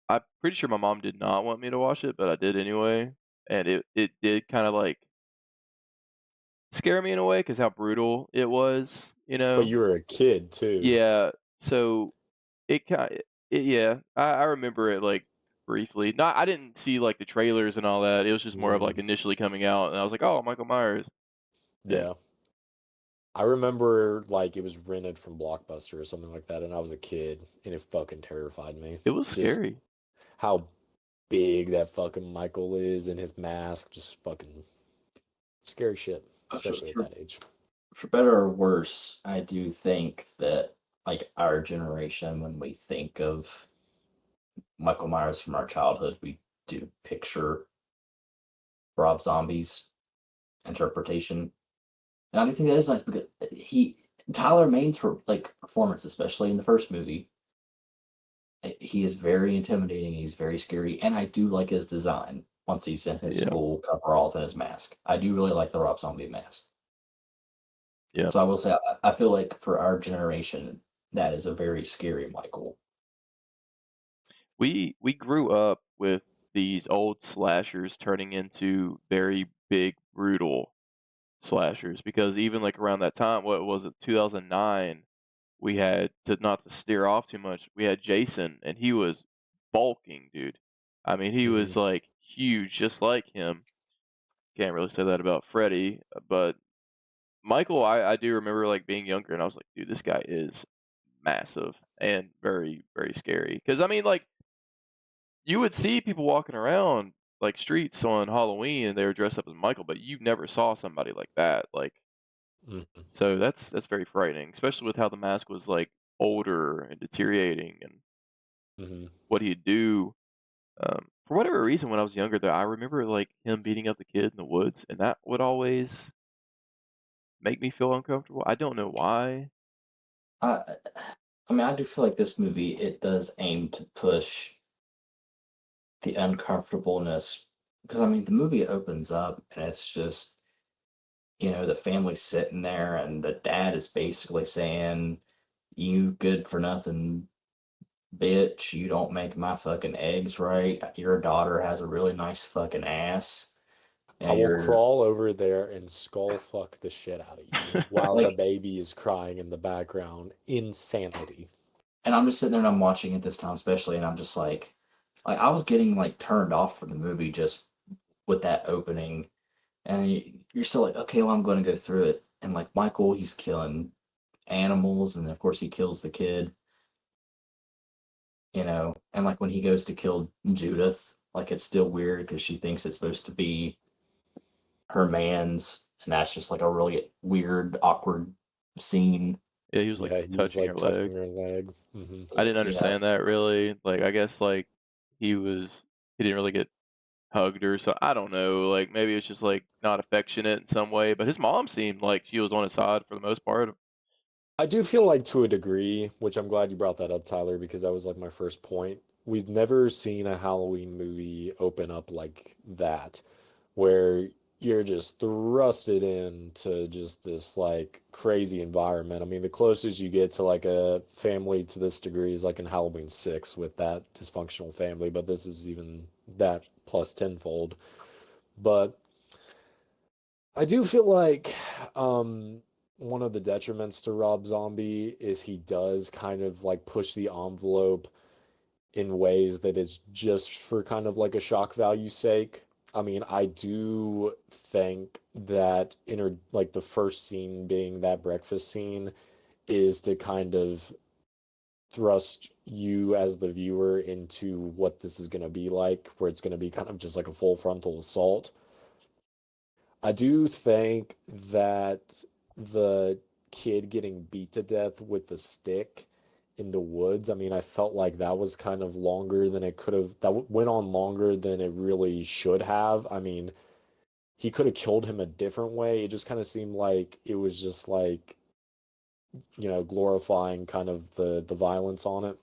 I'm pretty sure my mom did not want me to watch it, but I did anyway, and it did kind of like scare me in a way because how brutal it was, you But know. you were a kid too. Yeah, so it kind yeah, I remember it like briefly. Not I didn't see like the trailers and all that. It was just more of like Mm, initially coming out, and I was like, oh, Michael Myers, and yeah. I remember like it was rented from Blockbuster or something like that, and I was a kid, and it fucking terrified me. it was Just scary. how big that fucking Michael is and his mask, just fucking scary shit, For, especially at for that age. for better or worse, I do think that like our generation, when we think of Michael Myers from our childhood, we do picture Rob Zombie's interpretation. And I do think that is nice because Tyler Maine's like performance, especially in the first movie, he is very intimidating. He's very scary, and I do like his design once he's in his Yeah, full coveralls and his mask. I do really like the Rob Zombie mask. yeah. So I will say, I feel like for our generation, that is a very scary Michael. We grew up with these old slashers turning into very big, brutal slashers because even like around that time, what was it, 2009? We had to not to steer off too much. We had Jason, and he was bulking, dude. I mean, he Hmm. was like huge, just like him. Can't really say that about Freddy, but Michael, I do remember like being younger, and I was like, dude, this guy is massive and very, very scary. Because I mean, like you would see people walking around like streets on Halloween, and they were dressed up as Michael, but you never saw somebody like that. Like, Hmm. so that's very frightening, especially with how the mask was like older and deteriorating, and Hmm. what he'd do. For whatever reason, when I was younger, though, I remember like him beating up the kid in the woods, and that would always make me feel uncomfortable. I don't know why. I, I mean, I do feel like this movie it does aim to push the uncomfortableness because I mean the movie opens up and it's just the family's sitting there and the dad is basically saying, "You good for nothing bitch, you don't make my fucking eggs right. Your daughter has a really nice fucking ass, I and will you're crawl over there and skull fuck the shit out of you while the like," baby is crying in the background. Insanity. and I'm just sitting there and I'm watching it this time, especially, and I'm just like I was getting like turned off from the movie just with that opening, and you're still like, okay, well, I'm going to go through it, and like Michael, he's killing animals, and of course he kills the kid, and like when he goes to kill Judith, like it's still weird because she thinks it's supposed to be her man's, and that's just like a really weird, awkward scene. Yeah, he was like Yeah, he's touching like her leg. touching her leg. I didn't Yeah, understand that really. Like, I guess like he didn't really get hugged or so. I don't know. Like maybe it's just like not affectionate in some way. But his mom seemed like she was on his side for the most part. I do feel like to a degree, which I'm glad you brought that up, Tyler, because that was like my first point. we've never seen a Halloween movie open up like that, where you're just thrusted into just this like crazy environment. I mean, the closest you get to like a family to this degree is like in Halloween 6 with that dysfunctional family, but this is even that plus tenfold. But I do feel like one of the detriments to Rob Zombie is he does kind of like push the envelope in ways that is just for kind of like a shock value sake. I mean, I do think that like the first scene being that breakfast scene is to kind of thrust you as the viewer into what this is going to be like, where it's going to be kind of just like a full frontal assault. I do think that the kid getting beat to death with the stick in the woods, I mean, I felt like that was kind of longer than it could have, went on longer than it really should have. I mean, he could have killed him a different way. It just kind of seemed like it was just like, glorifying kind of the violence on it,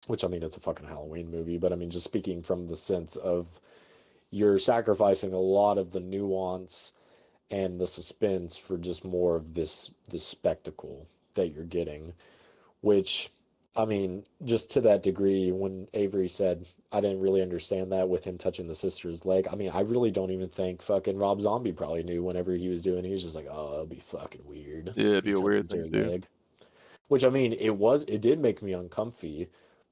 which I mean, it's a fucking Halloween movie, but I mean, just speaking from the sense of you're sacrificing a lot of the nuance and the suspense for just more of this spectacle that you're getting, which I mean, just to that degree, when Avery said, I didn't really understand that with him touching the sister's leg. I mean, I really don't even think fucking Rob Zombie probably knew whenever he was doing it. He was just like, oh, it'll be fucking weird. Yeah, it'd If be he a weird touches thing her too. leg. Which I mean, it did make me uncomfy,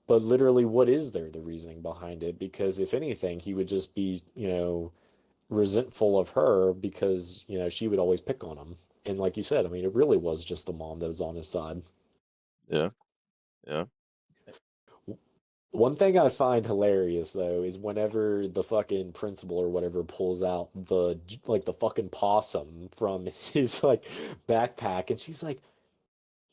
but literally, what is there the reasoning behind it? Because if anything, he would just be, resentful of her because, she would always pick on him. And like you said, I mean, it really was just the mom that was on his side. Yeah. Yeah. One thing I find hilarious though is whenever the fucking principal or whatever pulls out the fucking possum from his like backpack and she's like,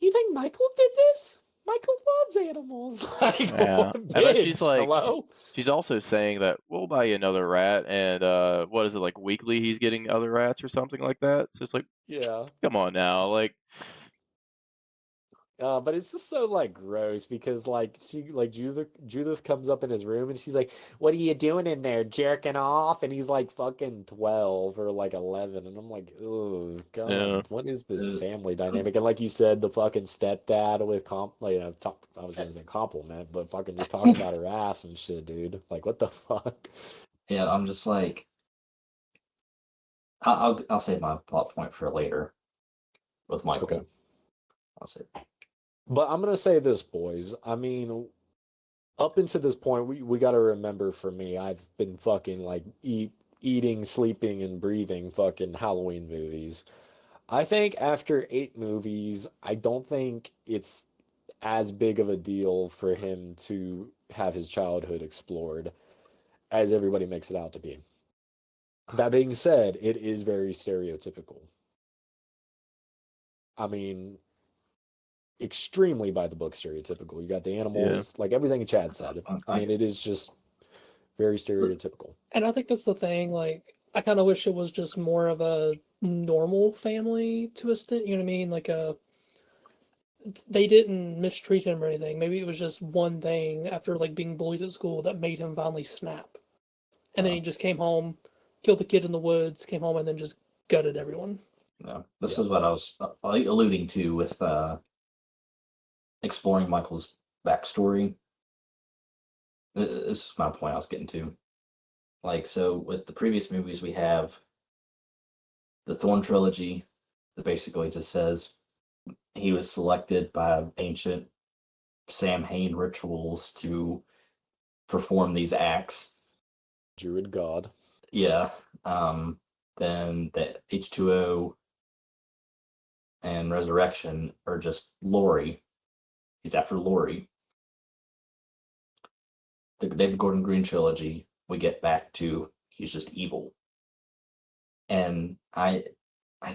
"You think Michael did this? Michael loves animals." Like, Yeah. what, And then she's bitch? like, Hello? she's also saying that we'll buy you another rat, and what is it, like weekly? He's getting other rats or something like that. So it's like, Yeah. come on now, like, But it's just so like gross because like Judith comes up in his room and she's like, "What are you doing in there, jerking off?" And he's like fucking 12 or like 11, and I'm like, "Oh yeah, God, what is this Uh, family dynamic?" And like you said, the fucking stepdad with I was gonna say compliment, but fucking just talking about her ass and shit, dude. Like, what the fuck? Yeah, I'm just like, I'll save my plot point for later with Okay. Michael. I'll say, But I'm gonna say this, boys. I mean, up until this point, we got to remember for me, I've been fucking like eating, sleeping, and breathing fucking Halloween movies. I think after 8 movies, I don't think it's as big of a deal for him to have his childhood explored as everybody makes it out to be. That being said, it is very stereotypical. I mean, extremely by the book stereotypical. You got the yeah, animals, like everything Chad said. I mean, it is just very stereotypical. And I think that's the thing. Like, I kind of wish it was just more of a normal family to a extent. You know what I mean? Like they didn't mistreat him or anything. Maybe it was just one thing after like being bullied at school that made him finally snap. And then he just came home, killed the kid in the woods, came home, and then just gutted everyone. no, this Yeah. is what I was alluding to with exploring Michael's backstory. This is my point I was getting to. Like, so with the previous movies, we have the Thorn trilogy that basically just says he was selected by ancient Samhain rituals to perform these acts. Druid God. Yeah. Then the H2O and Resurrection are just Laurie. He's after Laurie. The David Gordon Green trilogy, we get back to he's just evil. And I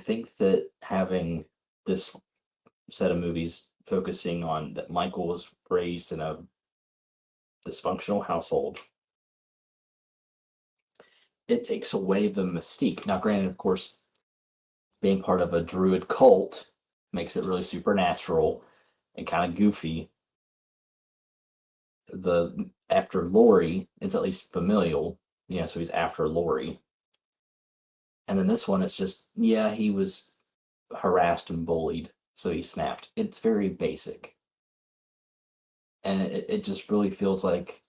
think that having this set of movies focusing on that Michael was raised in a dysfunctional household, it takes away the mystique. Now, granted, of course, being part of a druid cult makes it really supernatural and kind of goofy. The after Lori. It's at least familial, so he's after Lori. And then this one, it's just, he was harassed and bullied, so he snapped. It's very basic. And it just really feels like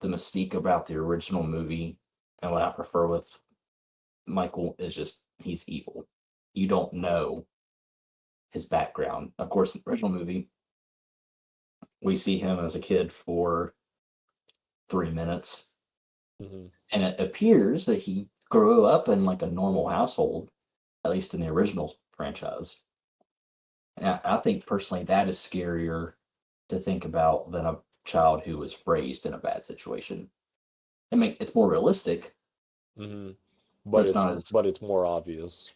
the mystique about the original movie, and what I prefer with Michael is just he's evil. You don't know his background. Of course, in the original movie, we see him as a kid for 3 minutes, Mm-hmm. and it appears that he grew up in like a normal household, at least in the original franchise. And I think personally that is scarier to think about than a child who was raised in a bad situation. It's more realistic, Mm-hmm. but But it's not as it's more obvious.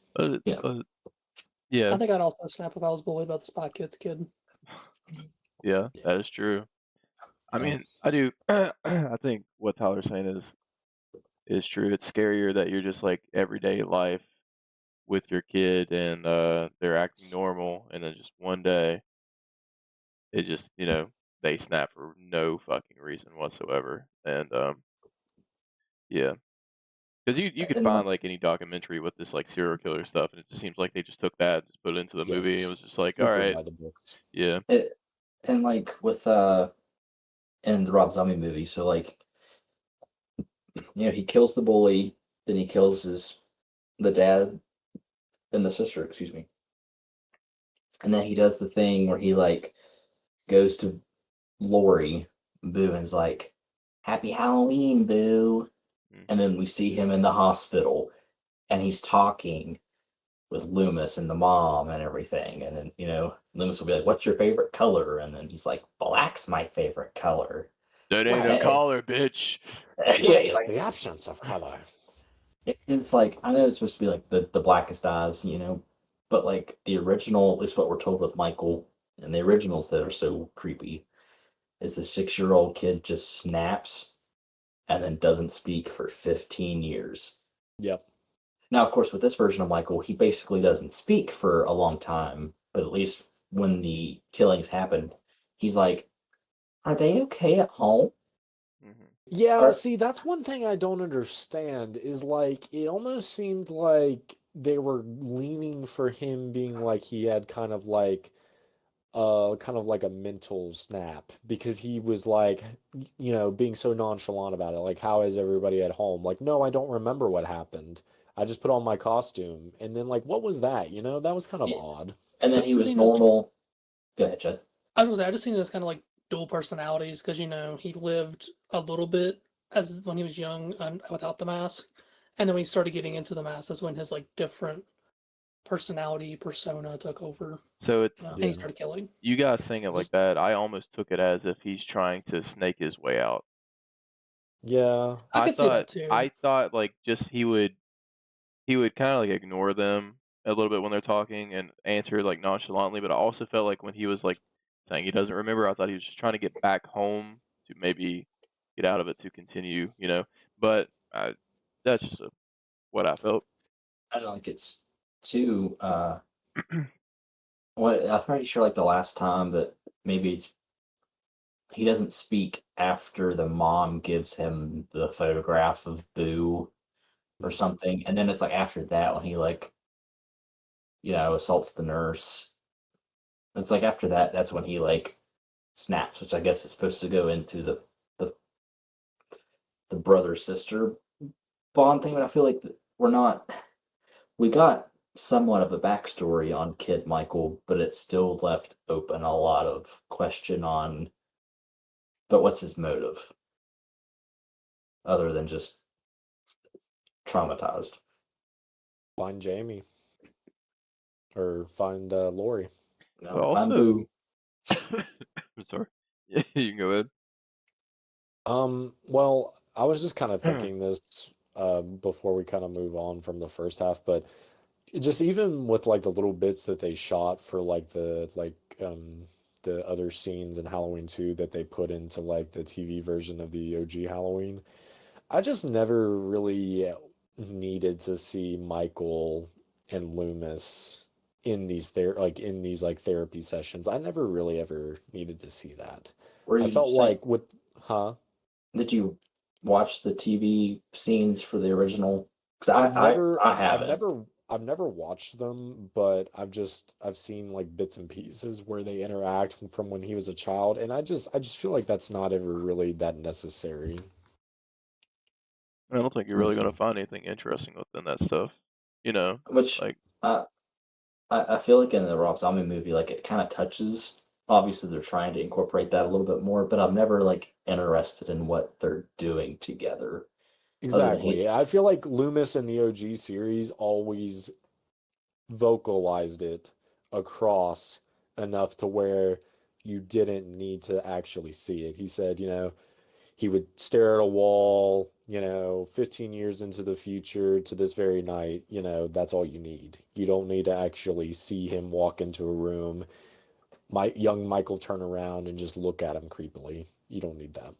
yeah. Yeah, I think I'd also snap if I was bullied by the Spy Kids kid. yeah, that is true. I Yeah. mean, I do. I think what Tyler's saying is true. It's scarier that you're just like everyday life with your kid and they're acting normal, and then just one day it just they snap for no fucking reason whatsoever, and yeah, because you could And find like like any documentary with this like serial killer stuff, and it just seems like they just took that and just put it into the movie. And it Yes. was just like, all People right, by the books. yeah, it, and like with in the Rob Zombie movie, so like he kills the bully, then he kills the dad and the sister, excuse me. And then he does the thing where he like goes to Lori, Boo, and is like, "Happy Halloween, Boo." And then we see him in the hospital, and he's talking with Loomis and the mom and everything. And then Loomis will be like, "What's your favorite color?" And then he's like, "Black's my favorite color." that ain't a Right. collar, bitch. Yeah, he's like, the absence of color. it's like, I know it's supposed to be like the blackest eyes, but like the original, at least what we're told with Michael, and the originals that are so creepy, is the 6-year-old kid just snaps and then doesn't speak for 15 years. Yep. Now, of course, with this version of Michael, he basically doesn't speak for a long time, but at least when the killings happened, he's like, "Are they okay at home?" Mm-hmm. Yeah, Or, see, that's one thing I don't understand is like it almost seemed like they were leaning for him being like he had kind of like a mental snap because he was like being so nonchalant about it, like how is everybody at home? Like, no, I don't remember what happened. I just put on my costume and then like what was that? That was kind of yeah. odd. And So then I he just was seen this. normal. Go ahead, Chad. I was gonna say I just seen this kind of like dual personalities because he lived a little bit as when he was young and without the mask, and then when he started getting into the mask, that's when his like different personality persona took over, So Yeah. and he started killing. you guys saying it like Just that, I almost took it as if he's trying to snake his way out. Yeah. I could see that I too. thought like just he would kind of like ignore them a little bit when they're talking and answer like nonchalantly, but I also felt like when he was like saying he doesn't remember, I thought he was just trying to get back home to maybe get out of it to continue, But that's just what I felt. I don't think it's too. I'm pretty sure like the last time that maybe he doesn't speak after the mom gives him the photograph of Boo or something, and then it's like after that when he like assaults the nurse. It's like after that, that's when he like snaps, which I guess is supposed to go into the the brother sister bond thing. But I feel like we're not. We got somewhat of a backstory on Kid Michael, but it still left open a lot of question on. But what's his motive, other than just traumatized? Find Jamie or find Lori. But I'm also, Boo. I'm sorry. Yeah, you can go ahead. Well, I was just kind of thinking this before we kind of move on from the first half, but just even with like the little bits that they shot for like the other scenes in Halloween 2 that they put into like the TV version of the OG Halloween, I just never really needed to see Michael and Loomis in these like therapy sessions. I never really ever needed to see that. Were I you felt saying? like with Huh? Did you watch the TV scenes for the original? Because I've never, I I've haven't. never watched them, but I've seen like bits and pieces where they interact from when he was a child, and I just feel like that's not ever really that necessary. I don't think you're really gonna find anything interesting within that stuff. You know, Which like uh, I feel like in the Rob Zombie movie, like it kind of touches. Obviously, they're trying to incorporate that a little bit more, but I'm never like interested in what they're doing together. Other than Exactly. I feel like Loomis in the OG series always vocalized it across enough to where you didn't need to actually see it. He said, he would stare at a wall, 15 years into the future to this very night, that's all you need. You don't need to actually see him walk into a room, young Michael turn around and just look at him creepily. You don't need that.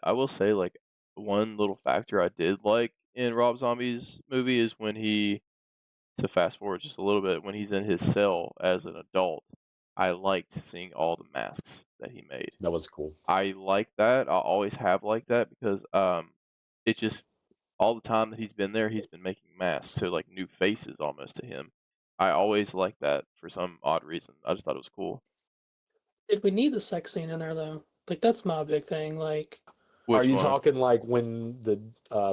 I will say, like, one little factor I did like in Rob Zombie's movie is when to fast forward just a little bit, when he's in his cell as an adult, I liked seeing all the masks that he made. That was cool. I like that. I always have liked that because it just all the time that he's been there, he's been making masks, so like new faces almost to him. I always liked that for some odd reason. I just thought it was cool. Did we need the sex scene in there though? Like that's my big thing. Like, Are Which you one? talking like when the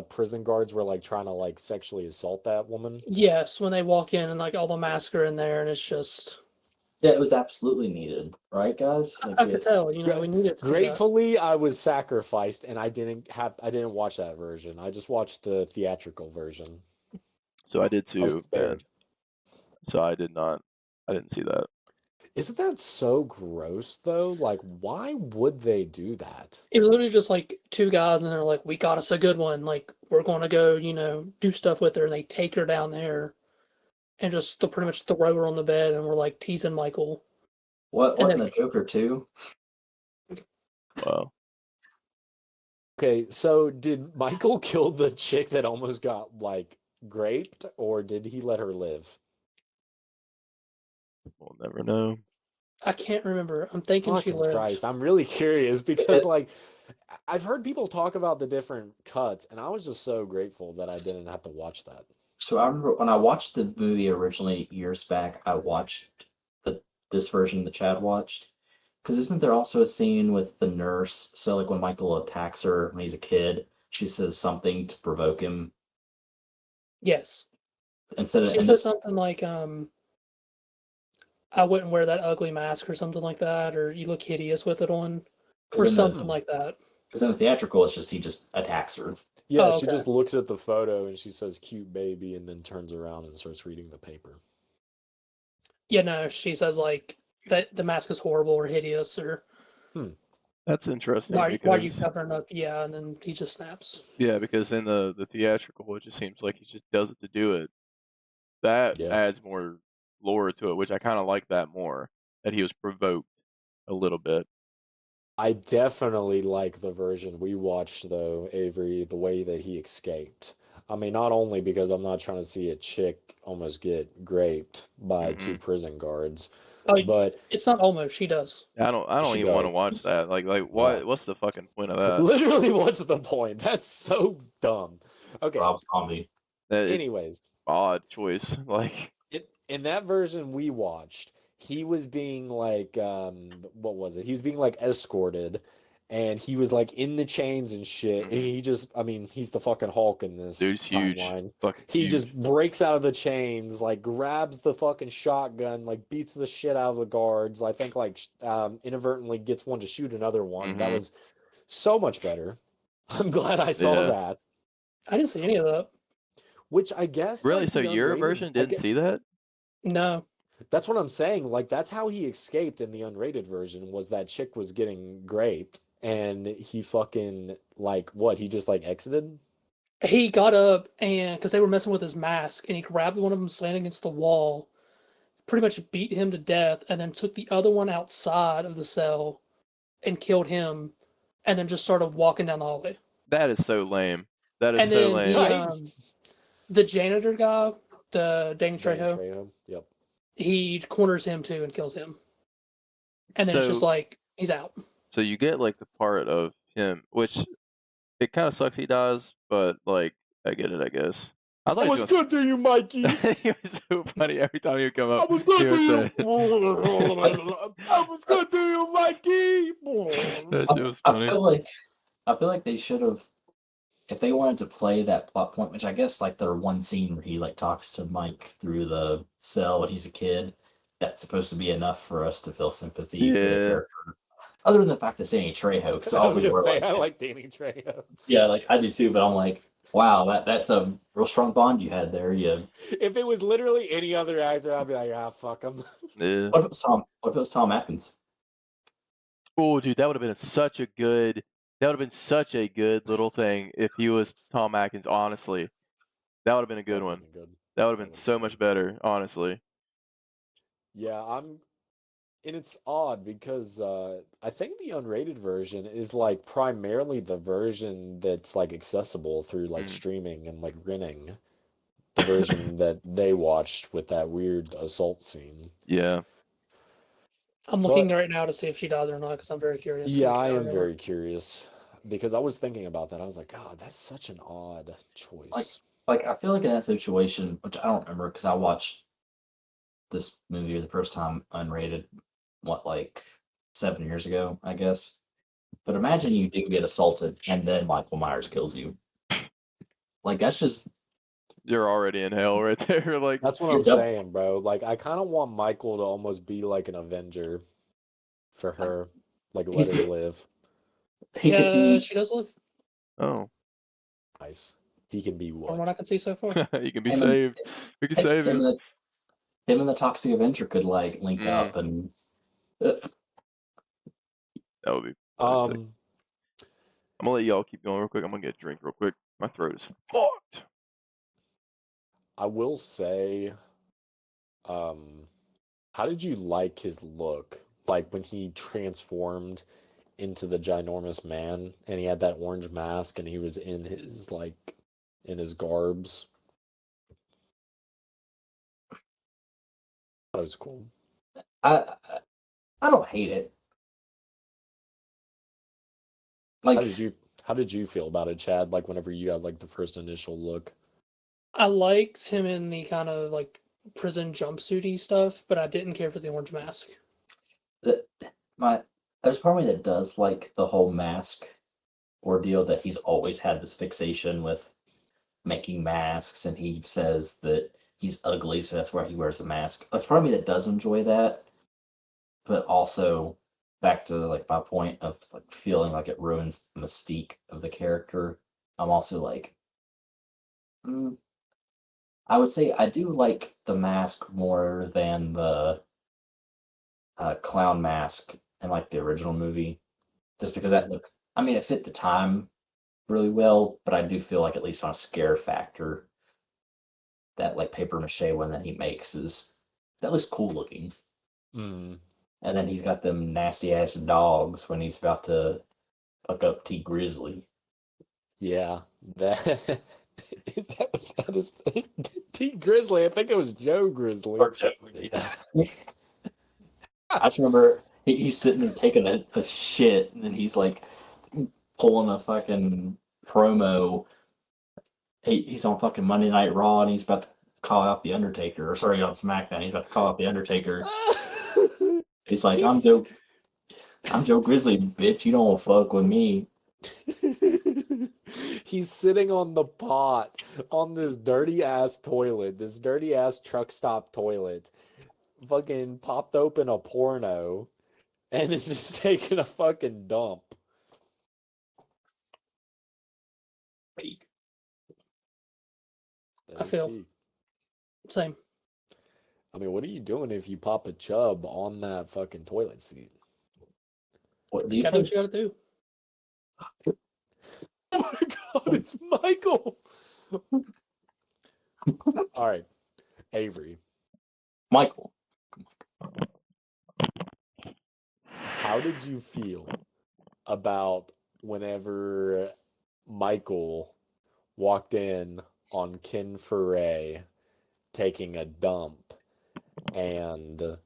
prison guards were like trying to like sexually assault that woman? yes, when they walk in and like all the masks are in there, and it's just yeah, it was absolutely needed, right, guys? Like I could tell. We needed to see that. Gratefully, I was sacrificed and I didn't watch that version. I just watched the theatrical version. So I did I was too, Ben. spared. So I didn't see that. Isn't that so gross though? Like, why would they do that? It was literally just like two guys, and they're like, "We got us a good one. Like, we're going to go, do stuff with her." And they take her down there, and just pretty much throw her on the bed, and we're like teasing Michael. what And in then the Joker 2? Wow. Okay, so did Michael kill the chick that almost got like raped, or did he let her live? We'll never know. I can't remember. I'm thinking she Fucking lived. Christ, I'm really curious because like I've heard people talk about the different cuts, and I was just so grateful that I didn't have to watch that. So I remember when I watched the movie originally years back, I watched this version that Chad watched. Because isn't there also a scene with the nurse? So like when Michael attacks her when he's a kid, she says something to provoke him Yes, instead of she and said this something like, "I wouldn't wear that ugly mask" or something like that, or "You look hideous with it on," or because in something the like that. because in the theatrical it's just he just attacks her. Yeah, Oh, she okay. just looks at the photo and she says "cute baby" and then turns around and starts reading the paper. Yeah, no, she says like that the mask is horrible or hideous or That's interesting why are you because covering up? Yeah, and then he just snaps. yeah, because in the theatrical, it just seems like he just does it to do it. That Yeah. adds more lore to it, which I kind of like that more. That he was provoked a little bit. I definitely like the version we watched though, Avery, the way that he escaped. I mean, not only because I'm not trying to see a chick almost get raped by two prison guards, Oh, but it's not almost. She does. I don't She even want does. to watch that. Like Yeah. what's the fucking point of that? Literally, what's the point? That's so dumb. Okay. Rob Zombie. It's Anyways, odd choice. Like in that version we watched, he was being like, what was it? He was being like escorted, and he was like in the chains and shit. And he just, I mean, he's the fucking Hulk in this dude's huge. timeline. Fucking He huge. just breaks out of the chains, like grabs the fucking shotgun, like beats the shit out of the guards. I think like inadvertently gets one to shoot another one. That was so much better. I'm glad I saw Yeah. that. I didn't see any of that. Which I guess Really? like, So the your unrated- version I didn't gue- see that? No. That's what I'm saying. Like that's how he escaped in the unrated version was that chick was getting raped and he fucking like what? He just like exited? He got up and because they were messing with his mask, and he grabbed one of them standing against the wall, pretty much beat him to death, and then took the other one outside of the cell and killed him, and then just started walking down the hallway. That is so lame. That is And so then lame. the janitor guy, the Danny Danny Trejo, Trejo. Yep. he corners him too and kills him. And then it's just So- like he's out. So you get like the part of him, which it kind of sucks he dies, but like I get it, I guess. I thought I he was was gonna good to you, Mikey. he was so funny every time he would come I up. was good he to would you. say, I was good to you, Mikey. that shit was I funny. feel like they should have, if they wanted to play that plot point, which I guess like their one scene where he like talks to Mike through the cell when he's a kid, that's supposed to be enough for us to feel sympathy for the Yeah. character. Other than the fact that Danny Trejo, because I was we gonna were say like, I like Danny Trejo. yeah, like I do too, but I'm like, wow, that's a real strong bond you had there. You. If it was literally any other actor, I'd be like, ah, fuck him. Yeah. What if it was Tom? What if it was Tom Atkins? Oh, dude, that would have been such a good. That would have been such a good little thing if he was Tom Atkins. Honestly, that would have been a good one. That would have been so much better. Honestly. Yeah, and it's odd because I think the unrated version is like primarily the version that's like accessible through like streaming and like renting. The version that they watched with that weird assault scene. Yeah. I'm looking right now to see if she dies or not because I'm very curious. Yeah, I am very curious because I was thinking about that. I was like, God, that's such an odd choice. Like I feel like in that situation, which I don't remember because I watched this movie the first time unrated, like 7 years ago, I guess. But imagine you do get assaulted and then Michael Myers kills you. Like that's just You're already in hell right there. Like that's what I'm saying, bro. Like I kind of want Michael to almost be like an Avenger for her, like let her live. Yeah, she does live. Oh, nice. He can be what? From what I can see so far. he can be saved. We can save him. Him and the Toxic Avenger could like link up and. That would be. I'm gonna let y'all keep going real quick. I'm gonna get a drink real quick. My throat is fucked. I will say, how did you like his look? Like when he transformed into the ginormous man and he had that orange mask and he was in his garbs. That was cool. I don't hate it. Like how did you feel about it, Chad? Like whenever you got like the first initial look? I liked him in the kind of like prison jumpsuity stuff, but I didn't care for the orange mask. There's part of me that does like the whole mask ordeal, that he's always had this fixation with making masks, and he says that he's ugly, so that's why he wears a mask. There's part of me that does enjoy that, but also back to like my point of like feeling like it ruins the mystique of the character. I'm also like, I would say I do like the mask more than the clown mask in like the original movie, just because that looks. I mean, it fit the time really well, but I do feel like at least on a scare factor, that like paper mache one that he makes that looks cool looking. Mm. And then he's got them nasty ass dogs when he's about to fuck up T Grizzly. Yeah, that was his name? T Grizzly. I think it was Joe Grizzly. Or Joe, yeah. I just remember he's sitting there taking a shit, and then he's like pulling a fucking promo. He's on fucking Monday Night Raw, and he's about to call out the Undertaker. Or sorry, on SmackDown, he's about to call out the Undertaker. He's like, I'm Joe Grizzly, bitch. You don't fuck with me. He's sitting on the pot on this dirty ass toilet, this dirty ass truck stop toilet, fucking popped open a porno, and is just taking a fucking dump. Peak. I feel same. I mean, what are you doing if you pop a chub on that fucking toilet seat? What do you Gotta do what you gotta do. Oh my god, it's Michael! All right, Avery. Michael. How did you feel about whenever Michael walked in on Ken Foray taking a dump and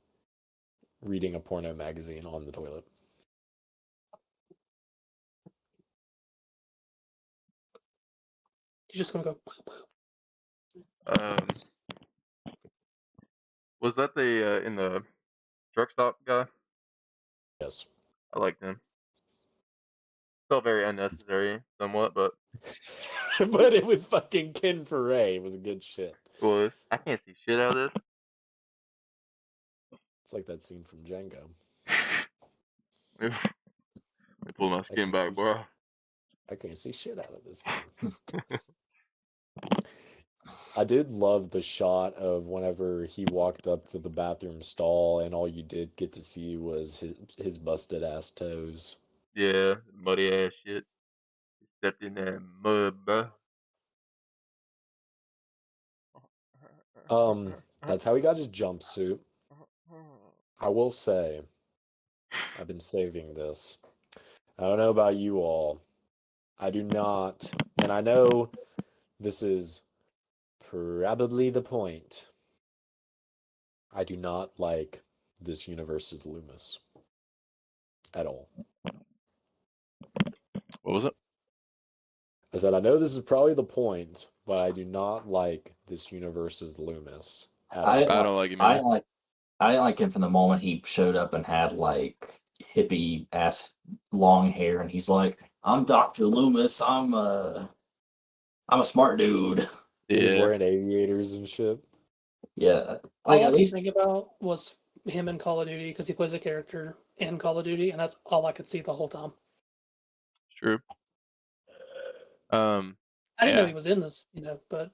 reading a porno magazine on the toilet? He's just gonna go. Was that the in the truck stop guy? Yes. I liked him. Felt very unnecessary, somewhat, but But it was fucking Ken Foray. It was good shit. it was. I can't see shit out of this. It's like that scene from Django. Let me pull my skin back, bro. I can't see shit out of this thing. I did love the shot of whenever he walked up to the bathroom stall and all you did get to see was his busted ass toes. Yeah, muddy ass shit. Stepped in that mud, bro. That's how he got his jumpsuit. I will say, I've been saving this. I don't know about you all. I do not, and I know this is probably the point. I do not like this universe's Loomis at all. What was it? I said, I know this is probably the point, but I do not like this universe's Loomis at all. I don't like him either. I didn't like him from the moment he showed up and had like hippie ass long hair, and he's like, "I'm Dr. Loomis. I'm a smart dude." He was Yeah. wearing aviators and shit. Yeah, All like I at could least think about was him in Call of Duty because he plays a character in Call of Duty, and that's all I could see the whole time. It's true. I didn't know Yeah. he was in this, but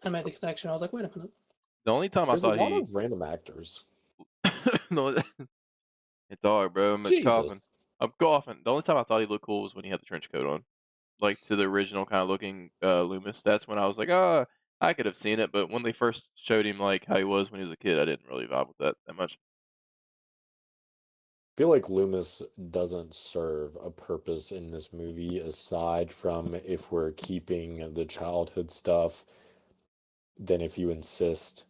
I made the connection. I was like, wait a minute. The only time There's I a thought lot he of random actors. no, it's hard, bro. I'm Jesus. coughing. I'm coughing. The only time I thought he looked cool was when he had the trench coat on, like to the original kind of looking Loomis. That's when I was like, I could have seen it. But when they first showed him like how he was when he was a kid, I didn't really vibe with that much. I feel like Loomis doesn't serve a purpose in this movie aside from if we're keeping the childhood stuff, then if you insist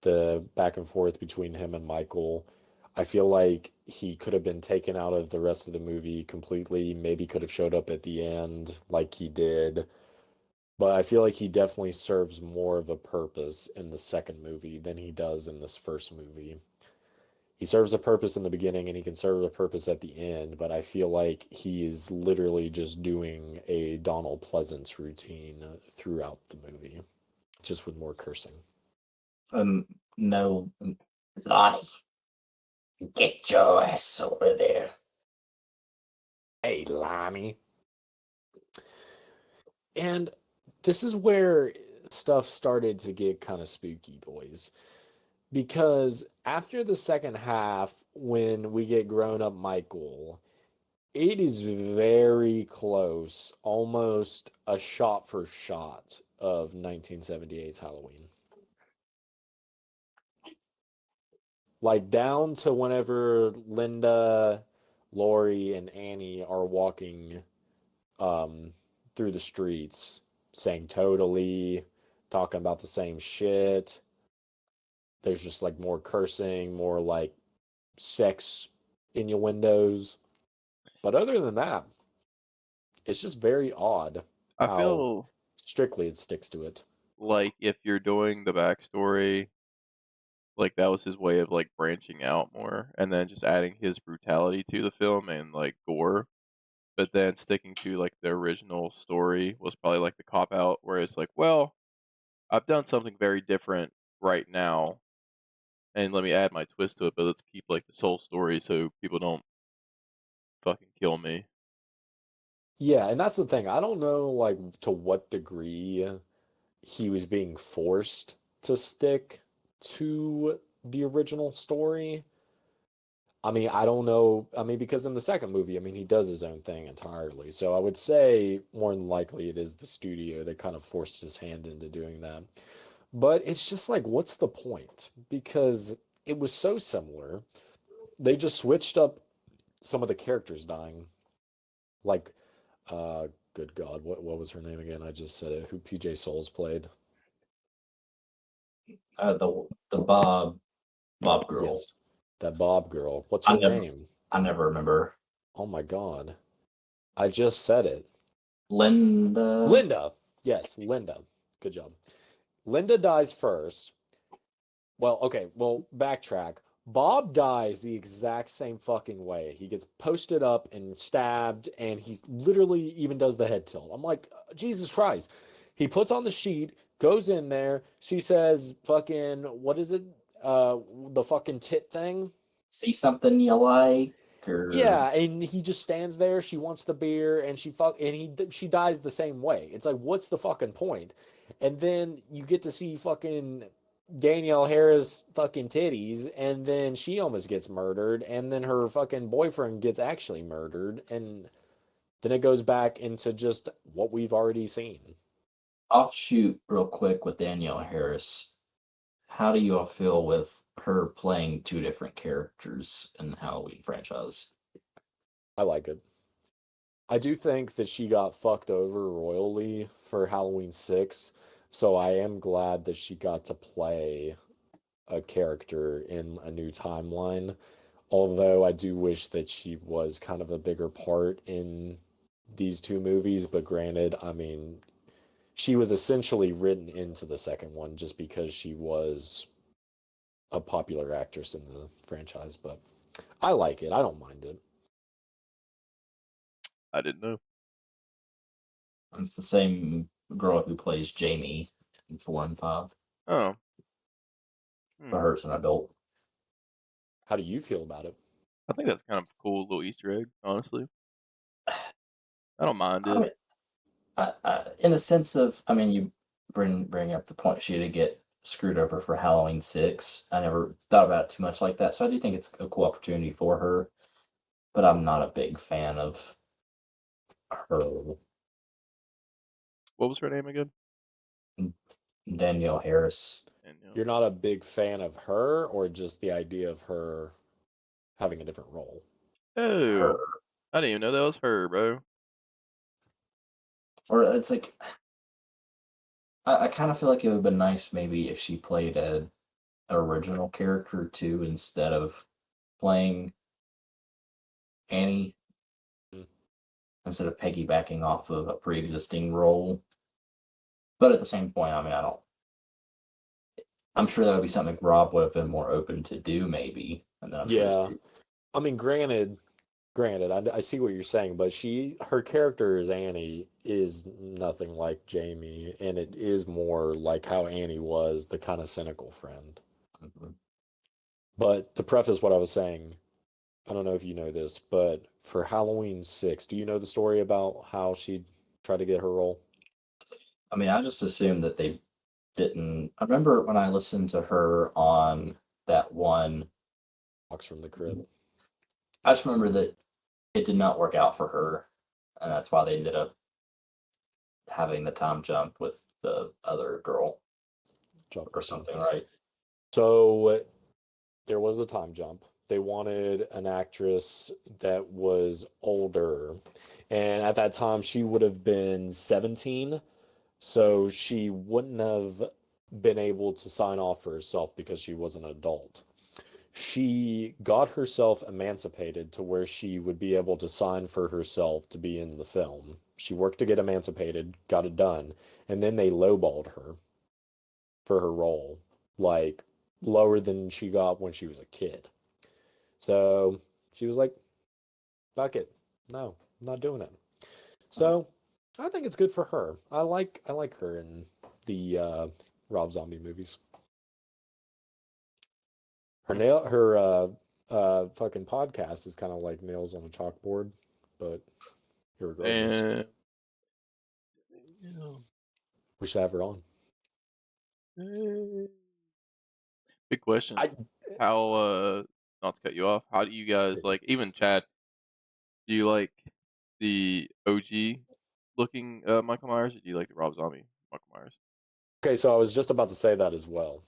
the back and forth between him and Michael, I feel like he could have been taken out of the rest of the movie completely, maybe could have showed up at the end like he did. But I feel like he definitely serves more of a purpose in the second movie than he does in this first movie. He serves a purpose in the beginning and he can serve a purpose at the end, but I feel like he is literally just doing a Donald Pleasance routine throughout the movie, just with more cursing. no, Lonnie, get your ass over there. Hey, Lonnie. And this is where stuff started to get kind of spooky, boys. Because after the second half, when we get grown up Michael, it is very close, almost a shot for shot of 1978's Halloween. Like down to whenever Linda, Lori, and Annie are walking through the streets, saying totally, talking about the same shit. There's just like more cursing, more like sex innuendos. But other than that, it's just very odd I how feel strictly it sticks to it. like if you're doing the backstory, like that was his way of like branching out more, and then just adding his brutality to the film and like gore. But then sticking to like the original story was probably like the cop out, where it's like, well, I've done something very different right now, and let me add my twist to it, but let's keep like the soul story so people don't fucking kill me. Yeah, and that's the thing. I don't know like to what degree he was being forced to stick to the original story. I mean, I don't know. I mean, because in the second movie, I mean, he does his own thing entirely. So I would say more than likely it is the studio that kind of forced his hand into doing that. But it's just like, what's the point? Because it was so similar. They just switched up some of the characters dying. Like, good God, what was her name again? I just said it. Who PJ Souls played? The Bob girl. Yes, that Bob girl. What's her name? I never remember. Oh my God. I just said it. Linda. Linda. Yes, Linda. Good job. Linda dies first. Well, okay, well, backtrack. Bob dies the exact same fucking way. He gets posted up and stabbed, and he literally even does the head tilt. I'm like, Jesus Christ. He puts on the sheet, goes in there. She says, fucking, what is it? The fucking tit thing? See something you like, or Yeah, and he just stands there. She wants the beer, and she dies the same way. It's like, what's the fucking point? And then you get to see fucking Danielle Harris fucking titties, and then she almost gets murdered, and then her fucking boyfriend gets actually murdered, and then it goes back into just what we've already seen. offshoot real quick with Danielle Harris. How do you all feel with her playing two different characters in the Halloween franchise? I like it. I do think that she got fucked over royally for Halloween 6, so I am glad that she got to play a character in a new timeline. Although I do wish that she was kind of a bigger part in these two movies, but granted, I mean, she was essentially written into the second one just because she was a popular actress in the franchise, but I like it. I don't mind it. I didn't know. It's the same girl who plays Jamie in 4 and 5, Oh. but her's an adult. How do you feel about it? I think that's kind of a cool little Easter egg, honestly. I don't mind I it. mean, in a sense of, I mean, you bring up the point she did get screwed over for Halloween 6. I never thought about it too much like that, so I do think it's a cool opportunity for her. But I'm not a big fan of her. What was her name again? Danielle Harris. You're not a big fan of her, or just the idea of her having a different role? Oh, Her. I didn't even know that was her, bro. Or it's like, I kind of feel like it would have been nice maybe if she played an original character too, instead of playing Annie, Mm. instead of piggybacking off of a pre-existing role. But at the same point, I mean, I'm sure that would be something Rob would have been more open to do, maybe. And then I'm sure Yeah. I mean, granted, I see what you're saying, but her character as Annie is nothing like Jamie, and it is more like how Annie was, the kind of cynical friend. Mhm. But to preface what I was saying, I don't know if you know this, but for Halloween 6, do you know the story about how she tried to get her role? I mean, I just assumed that they didn't. I remember when I listened to her on that one, Walks from the crib. I just remember that it did not work out for her, and that's why they ended up having the time jump with the other girl or something, right? So there was a time jump. They wanted an actress that was older. And at that time, she would have been 17. So she wouldn't have been able to sign off for herself because she was an adult. She got herself emancipated to where she would be able to sign for herself to be in the film. She worked to get emancipated, got it done, and then they lowballed her for her role, like lower than she got when she was a kid. So she was like, fuck it. No, I'm not doing it. So I think it's good for her. I like her in the Rob Zombie movies. Her fucking podcast is kind of like nails on a chalkboard, but regardless, And we should have her on. big question. How not to cut you off, how do you guys like, even Chad, do you like the OG looking Michael Myers, or do you like the Rob Zombie Michael Myers? Okay, so I was just about to say that as well.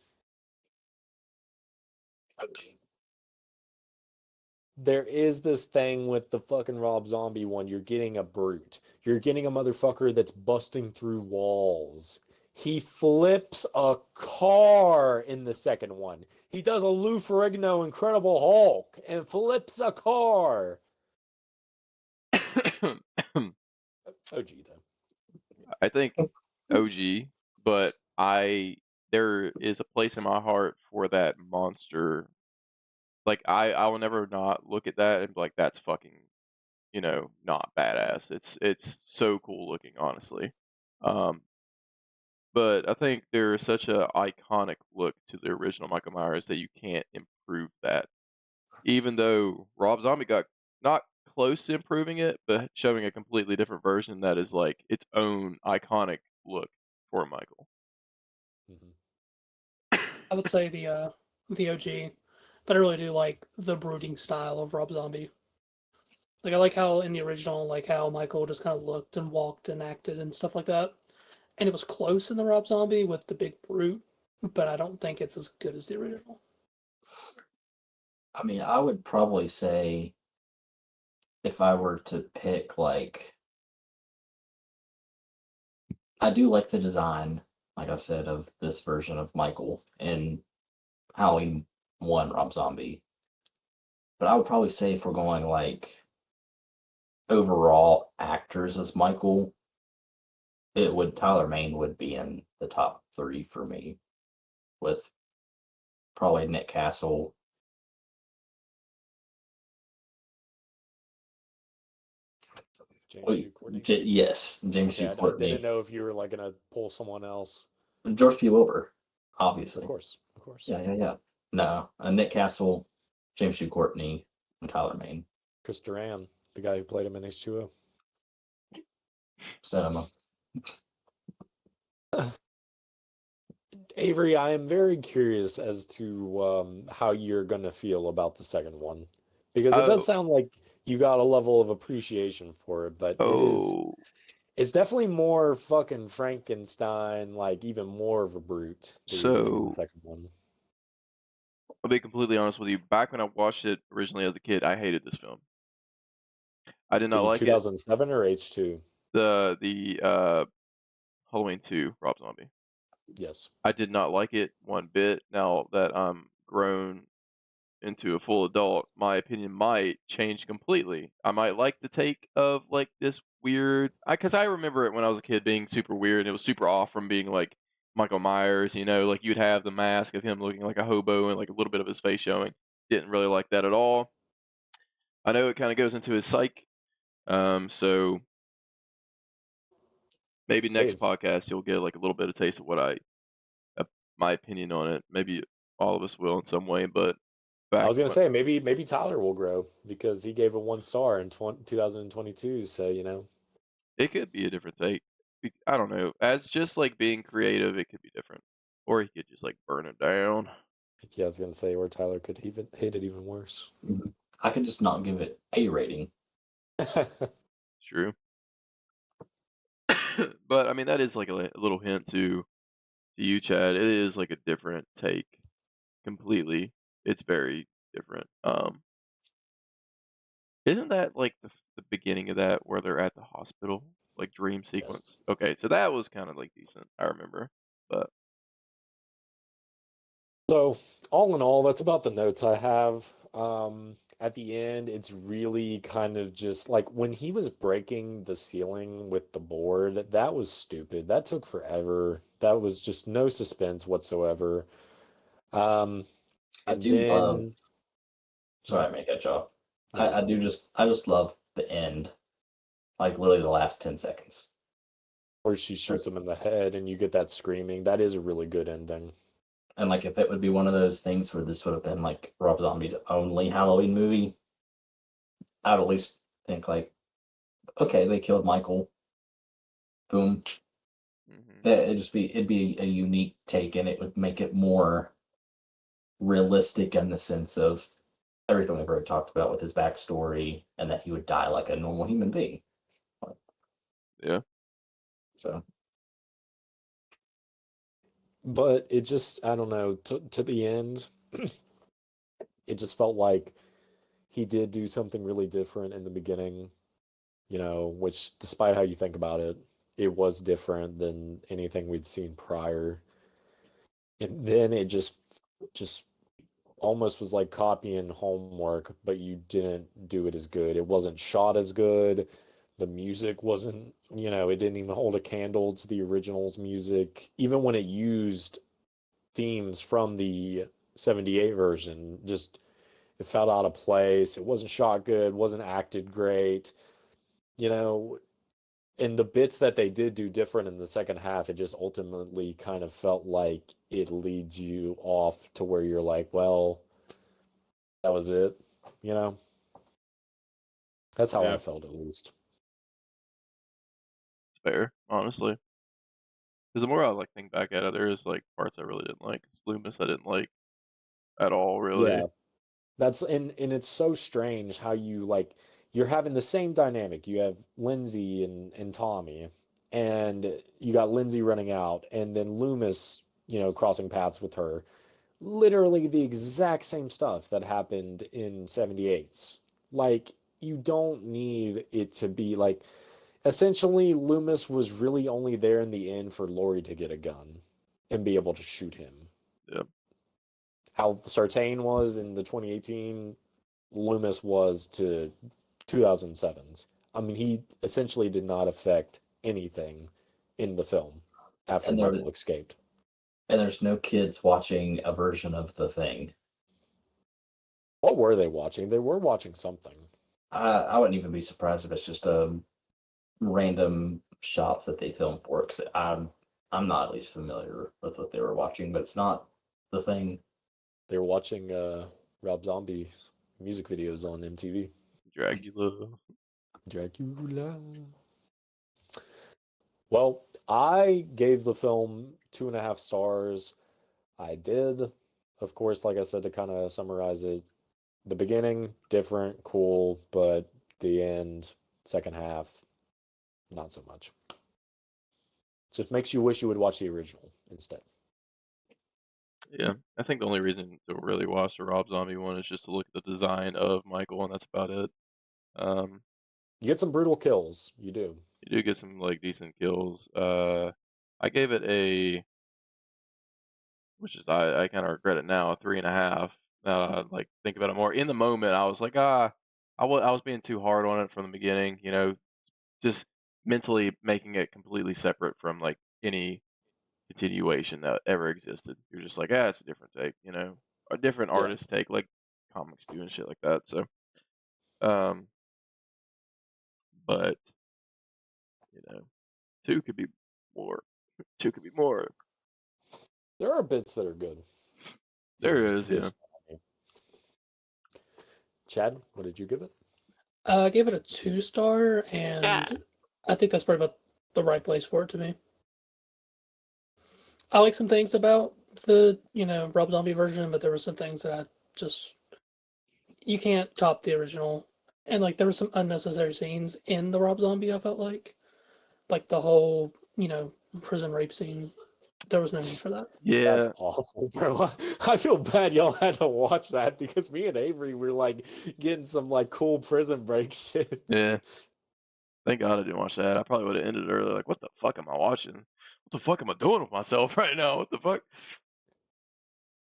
There is this thing with the fucking Rob Zombie one. You're getting a brute. You're getting a motherfucker that's busting through walls. He flips a car in the second one. He does a Lou Ferrigno Incredible Hulk and flips a car. OG though. I think OG, but there is a place in my heart for that monster. Like I will never not look at that and be like, that's fucking, not badass. It's so cool looking, honestly. Um, but I think there is such a iconic look to the original Michael Myers that you can't improve that. Even though Rob Zombie got not close to improving it, but showing a completely different version that is like its own iconic look for Michael. I would say the OG, but I really do like the brooding style of Rob Zombie. Like I like how in the original, like how Michael just kind of looked and walked and acted and stuff like that. And it was close in the Rob Zombie with the big brute, but I don't think it's as good as the original. I mean, I would probably say if I were to pick, like, I do like the design, like I said, of this version of Michael in Halloween 1 Rob Zombie. But I would probably say if we're going like overall actors as Michael, Tyler Mane would be in the top 3 for me, with probably Nick Castle. James Hugh Courtney. Yes, James Okay, Hugh I Courtney. didn't know if you were like gonna pull someone else. George P. Wilbur, obviously. Of course. Yeah. No, Nick Castle, James Hugh Courtney, and Tyler Mane. Chris Duran, the guy who played him in H2O. Cinema. Avery, I am very curious as to how you're gonna feel about the second one, because it does sound like you got a level of appreciation for it, but it's definitely more fucking Frankenstein, like even more of a brute than the second one. I'll be completely honest with you. Back when I watched it originally as a kid, I hated this film. I did not like 2007 or H2? The Halloween 2 Rob Zombie. Yes. I did not like it one bit. Now that I'm grown into a full adult, my opinion might change completely. I might like the take of like this weird, because I remember it when I was a kid being super weird. And it was super off from being like Michael Myers, like you'd have the mask of him looking like a hobo and like a little bit of his face showing. Didn't really like that at all. I know it kind of goes into his psyche. So maybe next podcast you'll get like a little bit of taste of what my opinion on it. Maybe all of us will in some way, but I was gonna say maybe Tyler will grow because he gave it 1 star in 2022. So it could be a different take. I don't know. As just like being creative, it could be different, or he could just like burn it down. Yeah, I was gonna say, or Tyler could even hate it even worse. I could just not give it a rating. True. But I mean, that is like a little hint to you, Chad. It is like a different take, completely. It's very different. Isn't that like the beginning of that where they're at the hospital, like dream sequence? Yes. Okay, so that was kind of like decent. I remember, but so all in all, that's about the notes I have. At the end, it's really kind of just like when he was breaking the ceiling with the board, that was stupid. That took forever. That was just no suspense whatsoever. I love. Sorry, I may cut you off. I just love the end, like literally the last 10 seconds. Where she shoots him in the head and you get that screaming. That is a really good ending. And like if it would be one of those things where this would have been like Rob Zombie's only Halloween movie, I'd at least think like, okay, they killed Michael. Boom. It'd be a unique take, and it would make it more realistic in the sense of everything we've already talked about with his backstory and that he would die like a normal human being. Yeah. So. But it just, I don't know, to the end, it just felt like he did do something really different in the beginning, which despite how you think about it, it was different than anything we'd seen prior. And then it just almost was like copying homework, but you didn't do it as good. It wasn't shot as good. The music wasn't, it didn't even hold a candle to the original's music. Even when it used themes from the 78 version, just it felt out of place. It wasn't shot good, wasn't acted great. You know, and the bits that they did do different in the second half, it just ultimately kind of felt like it leads you off to where you're like, well, that was it, you know? That's how Yeah, I felt at least. it's fair, honestly. Because the more I like think back at it, there is like parts I really didn't like. Loomis I didn't like at all, really. Yeah. That's and it's so strange how you like you're having the same dynamic. You have Lindsay and Tommy, and you got Lindsay running out, and then Loomis, crossing paths with her. Literally the exact same stuff that happened in 78's. Like, you don't need it to be like essentially Loomis was really only there in the end for Lori to get a gun and be able to shoot him. Yep. How Sartain was in the 2018, Loomis was to 2007's. I mean, he essentially did not affect anything in the film after And there Michael escaped. and there's no kids watching a version of The Thing. What were they watching? They were watching something. I wouldn't even be surprised if it's just random shots that they film for it. 'Cause I'm not at least familiar with what they were watching, but it's not The Thing. They were watching Rob Zombie music videos on MTV. Dracula. Dracula. Well, I gave the film 2.5 stars. I did, of course, like I said, to kind of summarize it, the beginning, different, cool, but the end, second half, not so much. Just makes you wish you would watch the original instead. Yeah, I think the only reason to really watch the Rob Zombie one is just to look at the design of Michael, and that's about it. Um, You get some brutal kills, you do. you do get some like decent kills. I gave it a, which is I kind of regret it now, a 3.5. Like think about it more. In the moment, I was like, I was being too hard on it from the beginning. Just mentally making it completely separate from like any continuation that ever existed. You're just like, it's a different take, a different Yeah. artist take, like comics do and shit like that. So, um, but you know, two could be more. Two could be more. There are bits that are good. There is, yeah. Chad, what did you give it? I gave it a 2-star, and I think that's probably about the right place for it to be. I like some things about the, Rob Zombie version, but there were some things that you can't top the original. And like there were some unnecessary scenes in the Rob Zombie, I felt like the whole, prison rape scene. There was no need for that. Yeah. That's awful, bro. I feel bad y'all had to watch that because me and Avery were like getting some like cool prison break shit. Yeah. Thank God I didn't watch that. I probably would have ended early. Like, what the fuck am I watching? What the fuck am I doing with myself right now? What the fuck?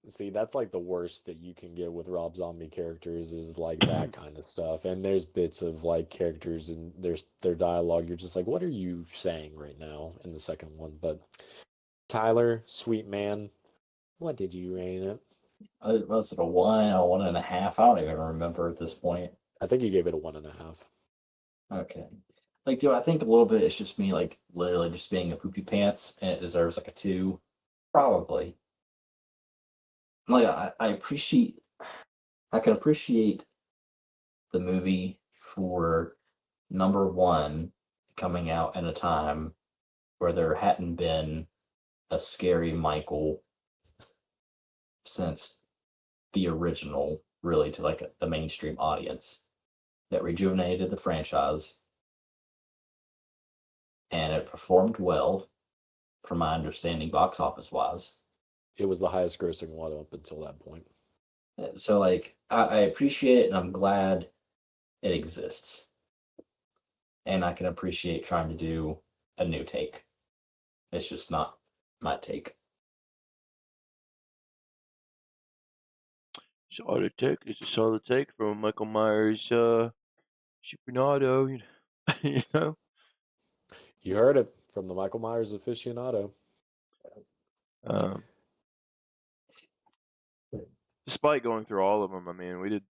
See, that's like the worst that you can get with Rob Zombie characters is like that kind of stuff. And there's bits of like characters and their dialogue. You're just like, what are you saying right now in the second one? But Tyler, sweet man, what did you rate it? Was it a 1.5? I don't even remember at this point. I think you gave it a 1.5. Okay. Like, do I think a little bit it's just me, like, literally just being a poopy pants and it deserves like a 2? Probably. Like, I can appreciate the movie for number one coming out in a time where there hadn't been a scary Michael since the original, really, to like the mainstream audience that rejuvenated the franchise, and it performed well, from my understanding, box office wise. It was the highest grossing one up until that point. So, like, I appreciate it, and I'm glad it exists, and I can appreciate trying to do a new take. It's just not my take. Solid take. It's a solid take from Michael Myers, Supernado. You know? You heard it from the Michael Myers aficionado. Despite going through all of them, I mean, we did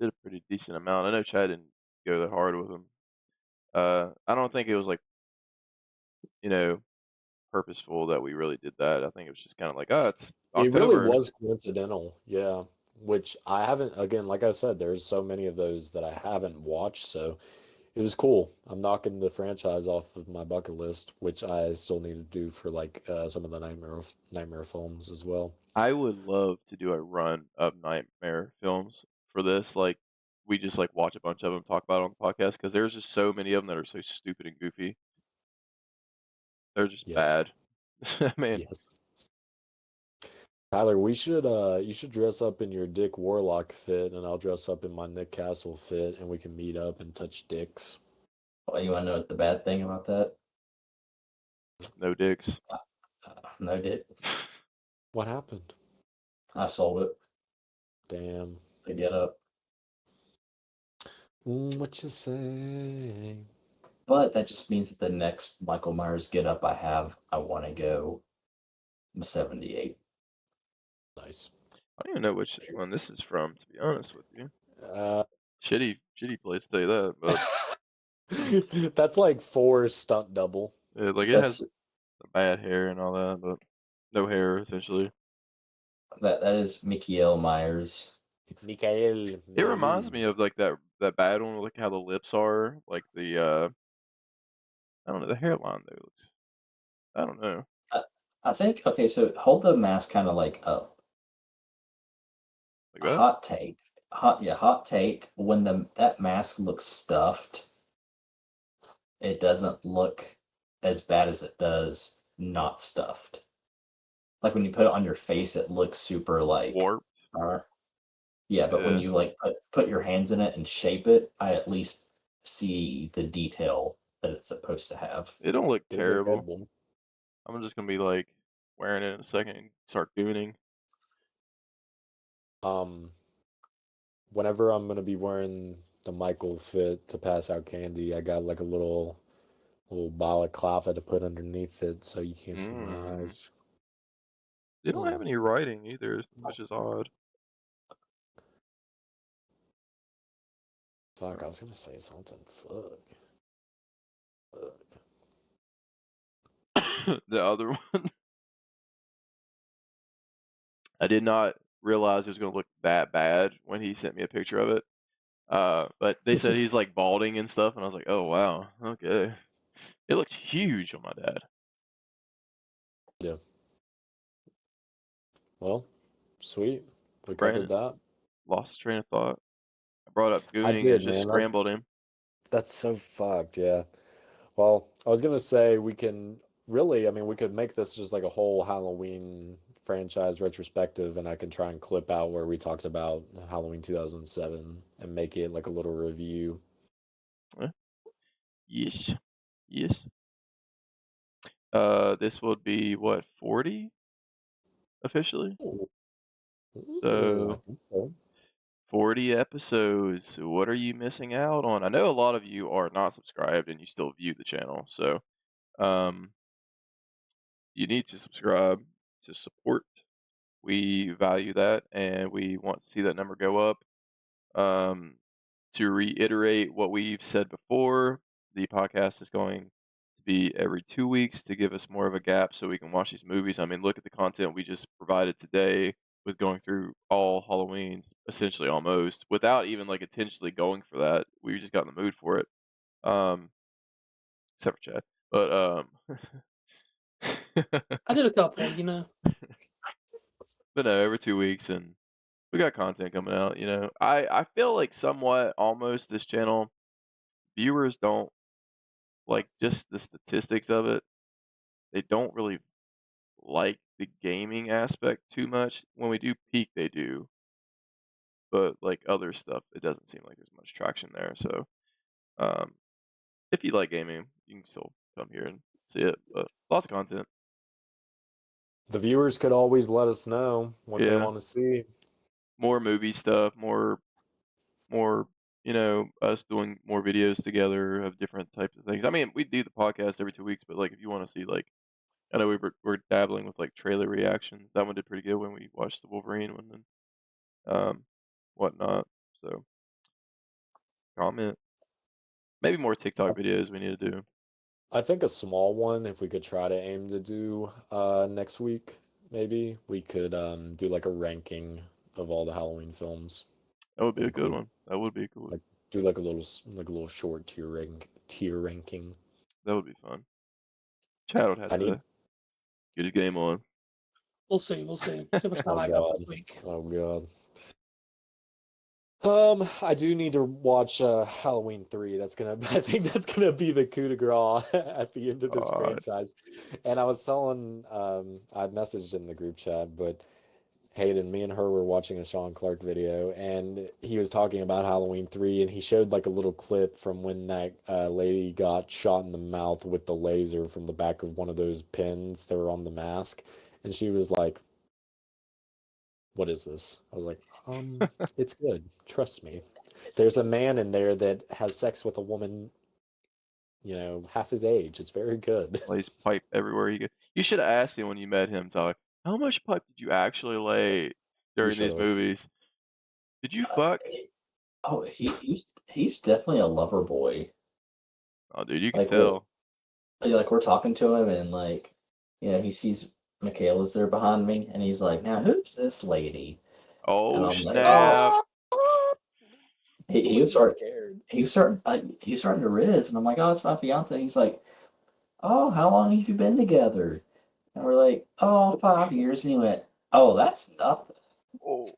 a pretty decent amount. I know Chad didn't go that hard with them. I don't think it was like, you know, purposeful that we really did that. I think it was just kind of like, oh, it's It really October. was coincidental, yeah. Which I haven't, again, like I said, there's so many of those that I haven't watched, so it was cool. I'm knocking the franchise off of my bucket list, which I still need to do for like some of the nightmare films as well. I would love to do a run of nightmare films for this. Like, we just like watch a bunch of them, talk about it on the podcast, because there's just so many of them that are so stupid and goofy. They're just Yes. bad. I mean, Yes. Tyler, you should dress up in your Dick Warlock fit, and I'll dress up in my Nick Castle fit, and we can meet up and touch dicks. Well, you want to know what the bad thing about that? no dicks. No dick. What happened? I sold it Damn. to get up. What you say? But that just means that the next Michael Myers get up I want to go 78. Nice. I don't even know which one this is from, to be honest with you. Uh, Shitty place to tell you that, but that's like 4 stunt double. like it has bad hair and all that, but no hair essentially. That is Mikael Myers. Mikael. It reminds me of like that bad one, like how the lips are, like the I don't know, the hairline though looks. I don't know. I think okay, so hold the mask kind of like up. Like that? Hot take. When that mask looks stuffed, it doesn't look as bad as it does not stuffed. Like when you put it on your face, it looks super like Warped. Yeah, but when Yeah. you like put your hands in it and shape it, I at least see the detail that it's supposed to have. It don't look It'll look terrible. good, I'm just gonna be like wearing it in a second and start gooning. Whenever I'm gonna be wearing the Michael fit to pass out candy, I got like a little balaclava to put underneath it so you can't see my eyes. They don't have any writing either, which is odd. Fuck, I was gonna say something. Fuck. The other one, I did not realize it was gonna look that bad when he sent me a picture of it. But they said he's like balding and stuff, and I was like, oh wow, okay. It looks huge on my dad. Yeah. Well, sweet. We Brandon. covered that. Lost train of thought. I brought up gooning and did, just man. scrambled him. That's so fucked, yeah. Well, I was gonna say we can really, I mean, we could make this just like a whole Halloween franchise retrospective, and I can try and clip out where we talked about Halloween 2007 and make it like a little review. Yes. This would be what, 40 officially? I think so. 40 episodes. What are you missing out on? I know a lot of you are not subscribed and you still view the channel, so you need to subscribe to support. We value that, and we want to see that number go up. To reiterate what we've said before, the podcast is going to be every 2 weeks to give us more of a gap so we can watch these movies. I mean, look at the content we just provided today with going through all Halloweens, essentially almost, without even like intentionally going for that. We just got in the mood for it. Except for Chad. But I did a couple, you know. But no, every 2 weeks, and we got content coming out, you know. I feel like somewhat almost this channel, viewers don't like just the statistics of it. They don't really like the gaming aspect too much. When we do peak, they do. But like other stuff, it doesn't seem like there's much traction there. So if you like gaming, you can still come here and see it. But lots of content. The viewers could always let us know what they Yeah. want to see. More movie stuff, more us doing more videos together of different types of things. I mean, we do the podcast every 2 weeks, but, like, if you wanna see, like I know we're dabbling with, like, trailer reactions. That one did pretty good when we watched the Wolverine one and, um, whatnot. So, comment. Maybe more TikTok videos we need to do. I think a small one, if we could try to aim to do next week, maybe we could do like a ranking of all the Halloween films. That would be a good Include one. That would be cool. like do like a little short tier ranking. That would be fun. Chad would have I to need get his game on. We'll see. We'll see. See how much time oh I got god. this week. Oh god. I do need to watch Halloween 3. I think that's gonna be the coup de grace at the end of this franchise. And I was telling I'd messaged in the group chat, but Hayden, me and her were watching a Sean Clark video, and he was talking about Halloween 3, and he showed like a little clip from when that lady got shot in the mouth with the laser from the back of one of those pins that were on the mask, and she was like, "What is this?" I was like, it's good. Trust me. There's a man in there that has sex with a woman, half his age. It's very good." Lays pipe everywhere he goes. You should have asked him when you met him, Tyler. How much pipe did you actually lay during these should've. movies? Did you fuck? Oh, he's definitely a lover boy. Oh, dude, you can Like tell. like we're talking to him and like, he sees Michaela's there behind me and he's like, "Now who's this lady?" And Oh, I'm like, snap. "Oh." He was scared. starting to riz, and I'm like, "Oh, it's my fiance." He's like, "Oh, how long have you been together?" And we're like, "Oh, 5 years." And he went, "Oh, that's nothing." Oh.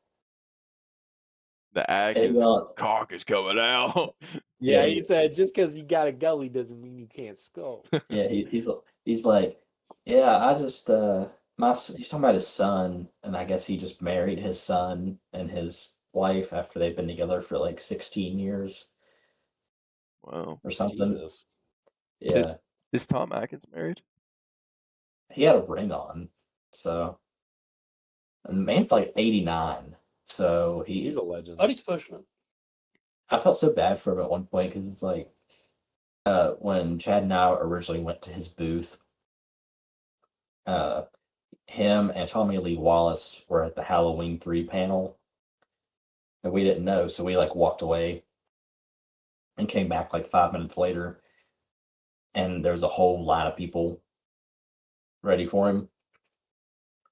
The And he Agnes went, cock is coming out. Yeah, Yeah, he said just because you got a gully doesn't mean you can't skull. yeah, he's like, "Yeah, I just he's talking about his son, and I guess he just married his son and his wife after they've been together for like 16 years Wow. or something. Jesus. Yeah, Is Tom Atkins married? he had a ring on, so and the man's like 89, so He's a legend. Buddy's pushing it. I felt so bad for him at one point because it's like when Chad and I originally went to his booth, uh, him and Tommy Lee Wallace were at the Halloween 3 panel, and we didn't know, so we like walked away and came back like 5 minutes later, and there was a whole line of people ready for him.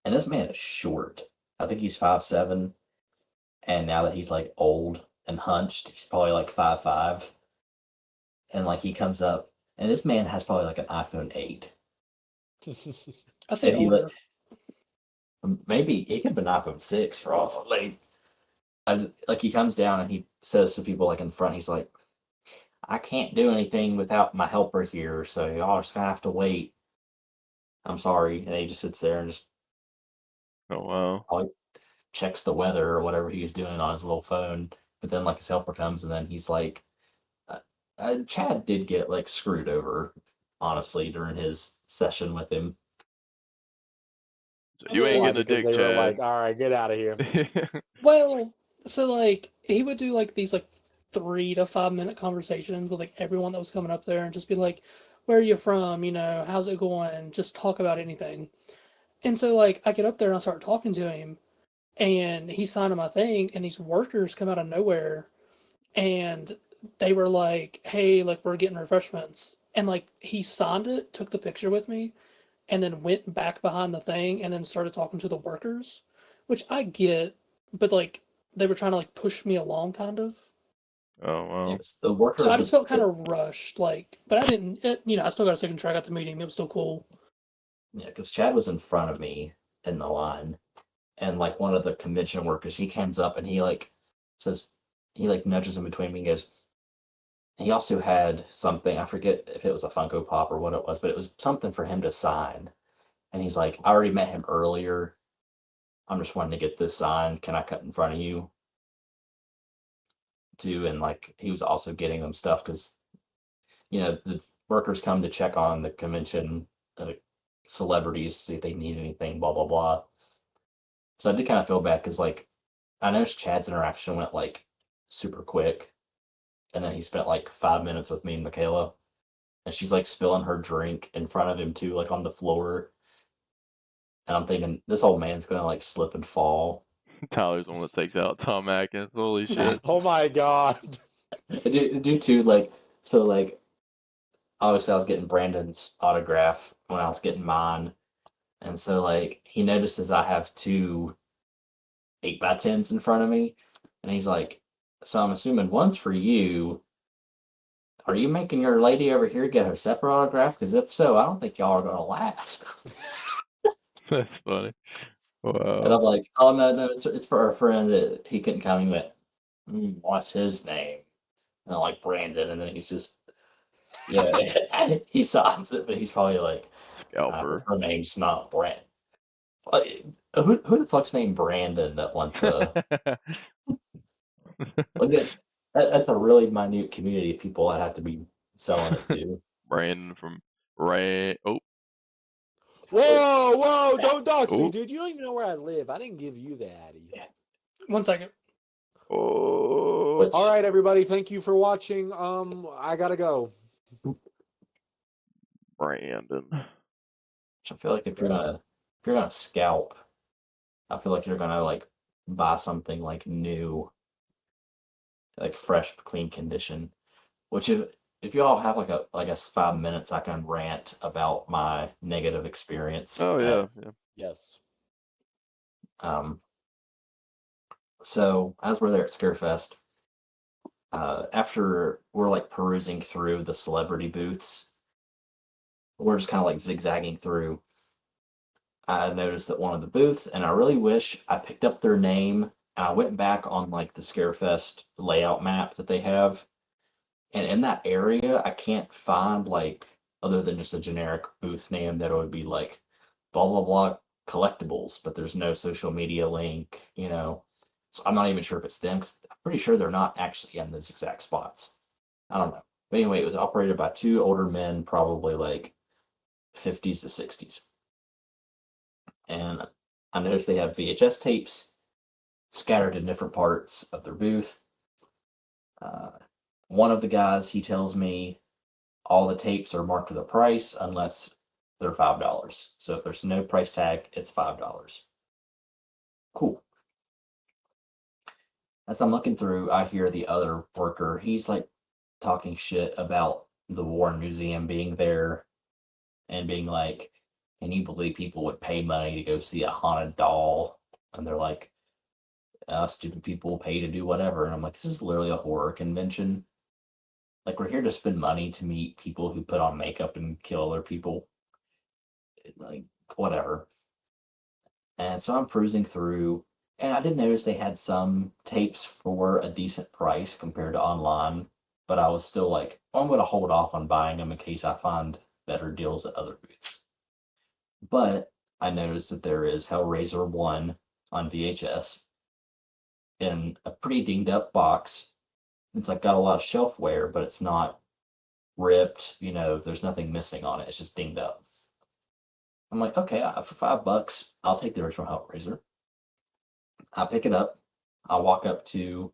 And this man is short. I think he's 5'7", and now that he's like old and hunched, he's probably like 5'5". And like he comes up, and this man has probably like an iPhone 8. I say And he older. maybe it could have been iPhone 6 for all like. Like he comes down and he says to people like in front, he's like, "I can't do anything without my helper here, so y'all are just gonna have to wait. I'm sorry." And he just sits there and just Oh, wow. probably checks the weather or whatever he was doing on his little phone. But then like his helper comes and then he's like, Chad did get like screwed over, honestly, during his session with him. So you ain't Why? getting a Because dick, they were Chad. like, all right, get out of here. Well, so like he would do like these like 3 to 5 minute conversations with like everyone that was coming up there and just be like, "Where are you from? How's it going?" Just talk about anything. And so like I get up there and I start talking to him, and he's signing my thing, and these workers come out of nowhere, and they were like, "Hey, like we're getting refreshments," and like he signed it, took the picture with me, and then went back behind the thing and then started talking to the workers, which I get, but like they were trying to like push me along kind of. Oh, wow. Yes, the worker. So I just felt kind of rushed, like, but I didn't, I still got a second track at the meeting. It was still cool. Yeah, because Chad was in front of me in the line, and like one of the convention workers, he comes up and he like says, he like nudges in between me and goes. He also had something, I forget if it was a Funko Pop or what it was, but it was something for him to sign. And he's like, "I already met him earlier. I'm just wanting to get this signed. Can I cut in front of you too?" And like he was also getting them stuff because the workers come to check on the convention, celebrities, see if they need anything, blah blah blah. So I did kind of feel bad because like I noticed Chad's interaction went like super quick, and then he spent like 5 minutes with me and Michaela, and she's like spilling her drink in front of him too, like on the floor. And I'm thinking this old man's gonna like slip and fall. Tyler's the one that takes out Tom Atkins. Holy shit. Oh my god. Dude, too, like, so like obviously I was getting Brandon's autograph when I was getting mine, and so like he notices I have two 8x10s in front of me, and he's like, "So I'm assuming one's for you. Are you making your lady over here get her separate autograph? Because if so, I don't think y'all are gonna last." That's funny. And Wow. I'm like, "Oh no, it's for our friend that he couldn't come." He went, "What's his name?" And I'm like, "Brandon," and then he's just, yeah, he signs it, but he's probably like, Scalper. her name's not Brand. Like, who the fuck's named Brandon that wants a like that's a really minute community of people I have to be selling it to. Brandon from Ray. Oh, Whoa, don't dox me, oh, dude. You don't even know where I live. I didn't give you the Addy. 1 second. oh. Which, All right, everybody, thank you for watching. I gotta go. Brandon. I feel like if you're gonna scalp, I feel like you're gonna like buy something like new, like fresh, clean condition. Which if you all have like a, I guess 5 minutes, I can rant about my negative experience. Oh, yeah. Yeah. Yes. Um, so as we're there at Scarefest, after we're like perusing through the celebrity booths, we're just kind of like zigzagging through. I noticed that one of the booths, and I really wish I picked up their name. And I went back on like the Scarefest layout map that they have, and in that area, I can't find like other than just a generic booth name that would be like blah blah blah collectibles, but there's no social media link. So I'm not even sure if it's them because I'm pretty sure they're not actually in those exact spots. I don't know. But anyway, it was operated by two older men, probably like 50s to 60s. And I noticed they have VHS tapes scattered in different parts of their booth. Uh, one of the guys, he tells me all the tapes are marked with a price unless they're $5. So if there's no price tag, it's $5. Cool. As I'm looking through, I hear the other worker. He's like talking shit about the War Museum being there and being like, "Can you believe people would pay money to go see a haunted doll?" And they're like, "Stupid people pay to do whatever." And I'm like, "This is literally a horror convention. Like, we're here to spend money to meet people who put on makeup and kill other people. Like, whatever." And so I'm cruising through, and I did notice they had some tapes for a decent price compared to online, but I was still like, oh, I'm going to hold off on buying them in case I find better deals at other booths. But I noticed that there is Hellraiser 1 on VHS in a pretty dinged up box. It's like got a lot of shelf wear, but it's not ripped, there's nothing missing on it. It's just dinged up. I'm like, okay, for $5, I'll take the original Hellraiser. I pick it up. I walk up to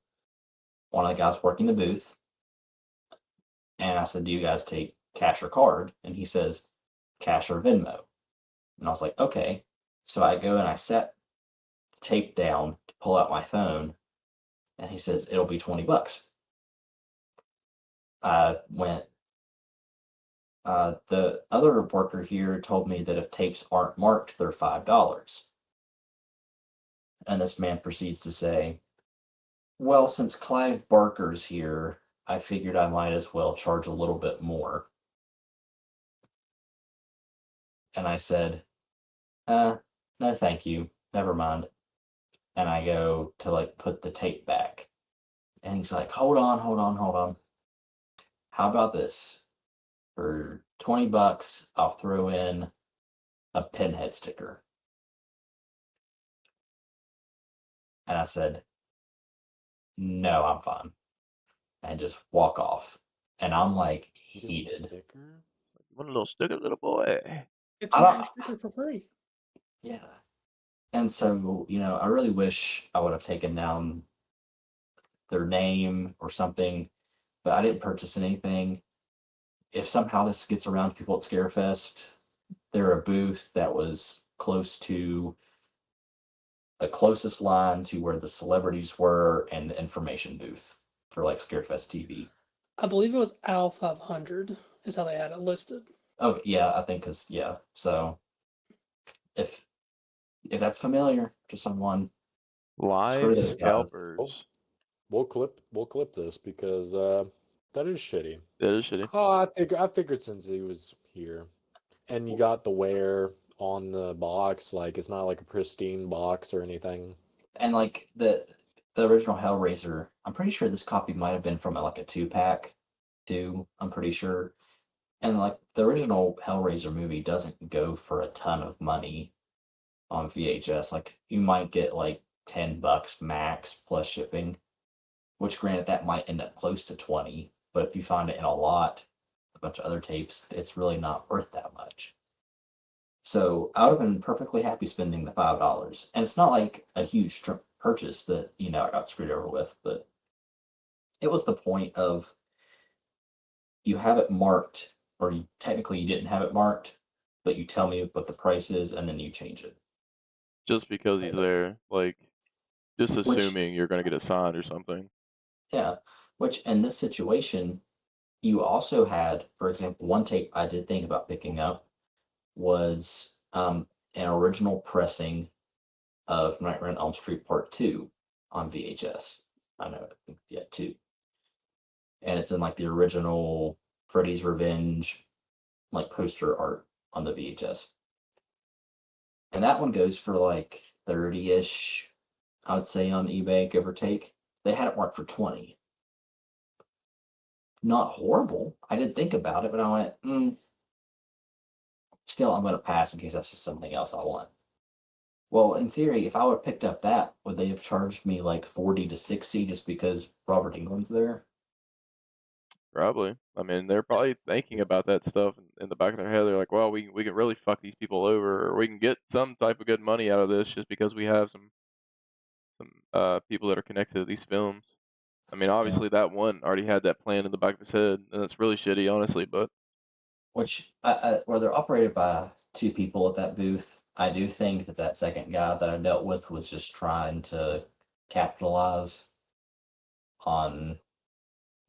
one of the guys working the booth, and I said, "Do you guys take cash or card?" And he says, "Cash or Venmo." And I was like, "Okay." So I go and I set the tape down to pull out my phone, and he says, "It'll be $20." I went, the other worker here told me that if tapes aren't marked, they're $5. And this man proceeds to say, "Well, since Clive Barker's here, I figured I might as well charge a little bit more." And I said, no, thank you. Never mind." And I go to like put the tape back. And he's like, "Hold on, hold on, hold on. How about this? For $20, I'll throw in a pinhead sticker." And I said, "No, I'm fine." And just walk off. And I'm like You didn't want a heated. sticker? You want a little sticker, little boy? It's I a don't, sticker for free. yeah. And so, I really wish I would have taken down their name or something. but I didn't purchase anything. If somehow this gets around to people at Scarefest, they're a booth that was close to the closest line to where the celebrities were and the information booth for like Scarefest TV. I believe it was Al 500 is how they had it listed. Oh yeah, I think so if that's familiar to someone, screw Live those guys. scalpers. We'll clip this because that is shitty. That is shitty. Oh, I figured since he was here, and you got the wear on the box, like it's not like a pristine box or anything. And like the original Hellraiser, I'm pretty sure this copy might have been from like a 2-pack too. I'm pretty sure. And like the original Hellraiser movie doesn't go for a ton of money on VHS. Like you might get like $10 max plus shipping, which granted that might end up close to 20, but if you find it in a lot, a bunch of other tapes, it's really not worth that much. So I would have been perfectly happy spending the $5. And it's not like a huge purchase that, I got screwed over with, but it was the point of you have it marked, or technically you didn't have it marked, but you tell me what the price is and then you change it. Just because he's there, like, just Which- assuming you're going to get a sign or something. Yeah, which in this situation, you also had, for example, one tape I did think about picking up was an original pressing of Nightmare on Elm Street Part 2 on VHS. I know, yeah, 2. And it's in like the original Freddy's Revenge, like poster art on the VHS. And that one goes for like 30-ish, I would say, on eBay, give or take. They had it marked for 20. Not horrible. I did think about it, but I went, still, I'm going to pass in case that's just something else I want. Well, in theory, if I would have picked up that, would they have charged me like 40 to 60 just because Robert Englund's there? Probably. I mean, they're probably thinking about that stuff in the back of their head. They're like, well, we can really fuck these people over, or we can get some type of good money out of this just because we have some people that are connected to these films. I mean, obviously that one already had that plan in the back of his head, and it's really shitty, honestly. But Which, where they're operated by 2 people at that booth, I do think that second guy that I dealt with was just trying to capitalize on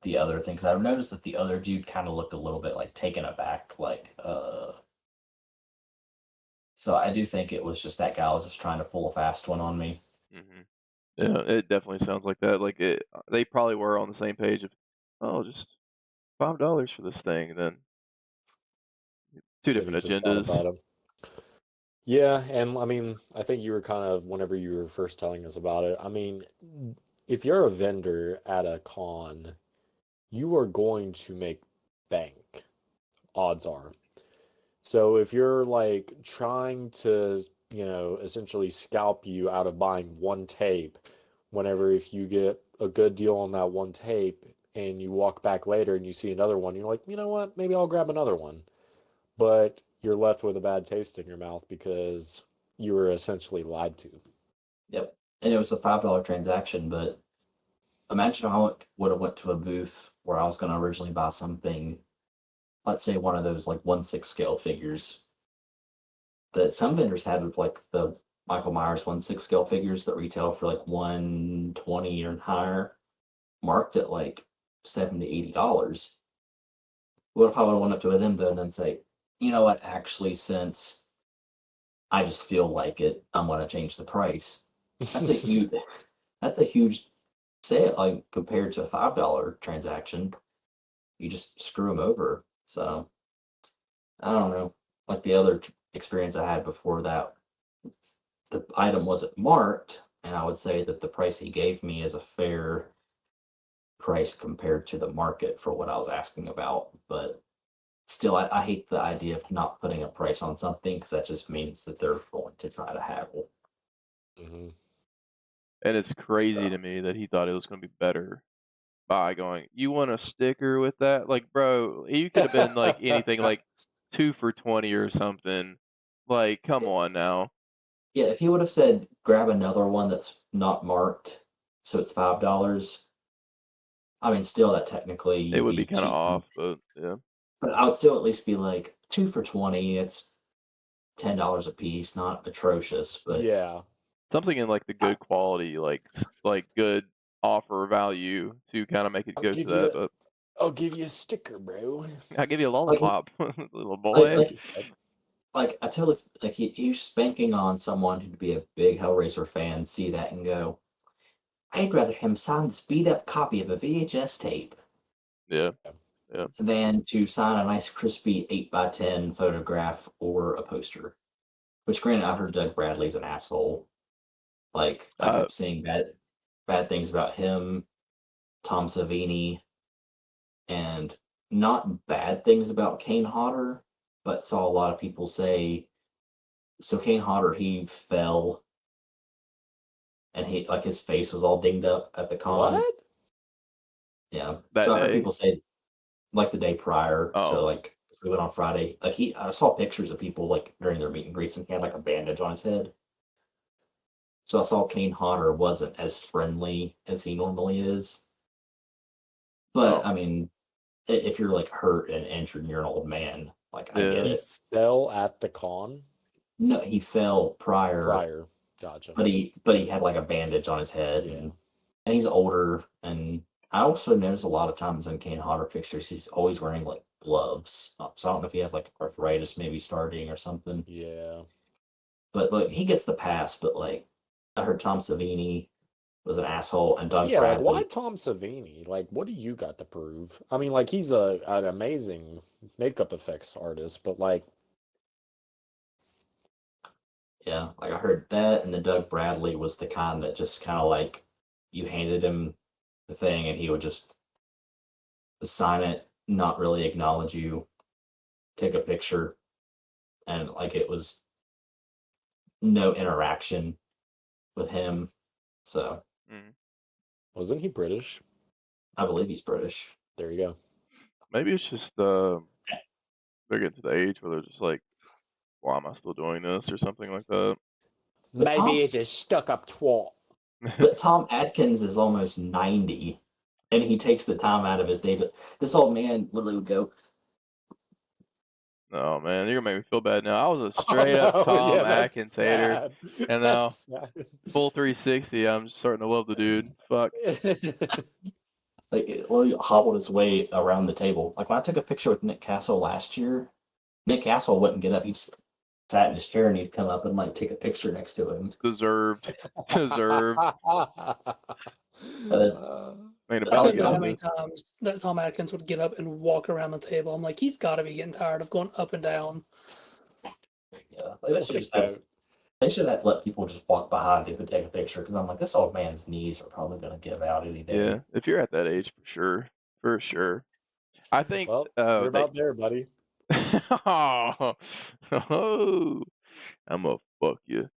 the other things. I've noticed that the other dude kind of looked a little bit like taken aback, So I do think it was just that guy was just trying to pull a fast one on me. yeah, it definitely sounds like that. Like they probably were on the same page of, oh, just $5 for this thing, and then two Maybe different just thought agendas. about him. Yeah, and I mean, I think you were kind of, whenever you were first telling us about it, I mean, if you're a vendor at a con, you are going to make bank, odds are. So if you're like trying to, essentially scalp you out of buying one tape, whenever if you get a good deal on that one tape and you walk back later and you see another one, you're like, you know what, maybe I'll grab another one. But you're left with a bad taste in your mouth because you were essentially lied to. Yep. And it was a $5 transaction, but imagine how it would have went to a booth where I was going to originally buy something, let's say one of those like 1/6 scale figures that some vendors had, with like the Michael Myers 1/6 scale figures that retail for like 120 or higher, marked at like $70 to $80. What if I would have went up to them though and then say, you know what, actually, since I just feel like it, I'm going to change the price. That's a huge that's a huge sale, like compared to a $5 transaction. You just screw them over. So I don't know. Like the other experience I had before that, the item wasn't marked, and I would say that the price he gave me is a fair price compared to the market for what I was asking about. But still, I hate the idea of not putting a price on something because that just means that they're going to try to haggle. Mm-hmm. And it's crazy So, to me that he thought it was going to be better by going, you want a sticker with that? Like, bro, you could have been like anything like 2 for 20 or something. Like, come on now. yeah, if he would have said grab another one that's not marked, so it's $5, I mean, still that technically It you'd would be be kind of cheating, off, but yeah. but I would still at least be like 2 for $20. It's $10 a piece, not atrocious, but Yeah. Something in like the good quality, like good offer value to kind of make it I'll go to give that. you But I'll give you a sticker, bro. I'll give you a like lollipop, little like boy. like I totally like he was banking on someone who'd be a big Hellraiser fan, see that and go, I'd rather him sign this beat up copy of a VHS tape Yeah, yeah. than to sign a nice crispy 8x10 photograph or a poster. Which granted, I heard Doug Bradley's an asshole. Like I Uh, kept seeing bad things about him, Tom Savini, and not bad things about Kane Hodder, but saw a lot of people say, so Kane Hodder, he fell and he like his face was all dinged up at the con. What? Yeah. that So I heard day. people say like the day prior to Oh, like we went on Friday. Like I saw pictures of people like during their meet and greets and he had like a bandage on his head. So I saw Kane Hodder wasn't as friendly as he normally is. But oh, I mean, if you're like hurt and injured and you're an old man, like I get yeah. He it. fell at the con No, he fell prior, prior. Gotcha. but he had like a bandage on his head Yeah. and he's older. And I also notice a lot of times in Kane Hodder pictures, he's always wearing like gloves. So I don't know if he has like arthritis maybe starting or something. Yeah. But like he gets the pass. But like I heard Tom Savini was an asshole and Doug Yeah, like why Bradley. Tom Savini? Like, what do you got to prove? I mean, like he's an amazing makeup effects artist, but like, Yeah, like I heard that, and then Doug Bradley was the kind that just kind of like you handed him the thing and he would just sign it, not really acknowledge you, take a picture, and like it was no interaction with him. So Mm. wasn't he British? I believe he's British. There you go. Maybe it's just they're getting to the age where they're just like, why am I still doing this or something like that. But Maybe it's a stuck-up twat. but Tom Atkins is almost 90 and he takes the time out of his day to this old man literally would go, Oh man, you're gonna make me feel bad now. I was a Oh straight up no, Tom yeah, that's Atkins hater, sad. and now That's sad. full 360. I'm starting to love the dude. Fuck. like literally hobbled his way around the table. Like when I took a picture with Nick Castle last year, Nick Castle wouldn't get up. He just sat in his chair and he'd come up and like take a picture next to him. Deserved. Deserved. But Ain't I about to don't get know how into many it. times that Tom Atkins would get up and walk around the table. I'm like, he's got to be getting tired of going up and down. yeah, they should have let people just walk behind him and take a picture because I'm like, this old man's knees are probably going to give out any day. Yeah, if you're at that age, for sure. For sure. I think Well, you're about there, buddy. oh, I'm gonna fuck you.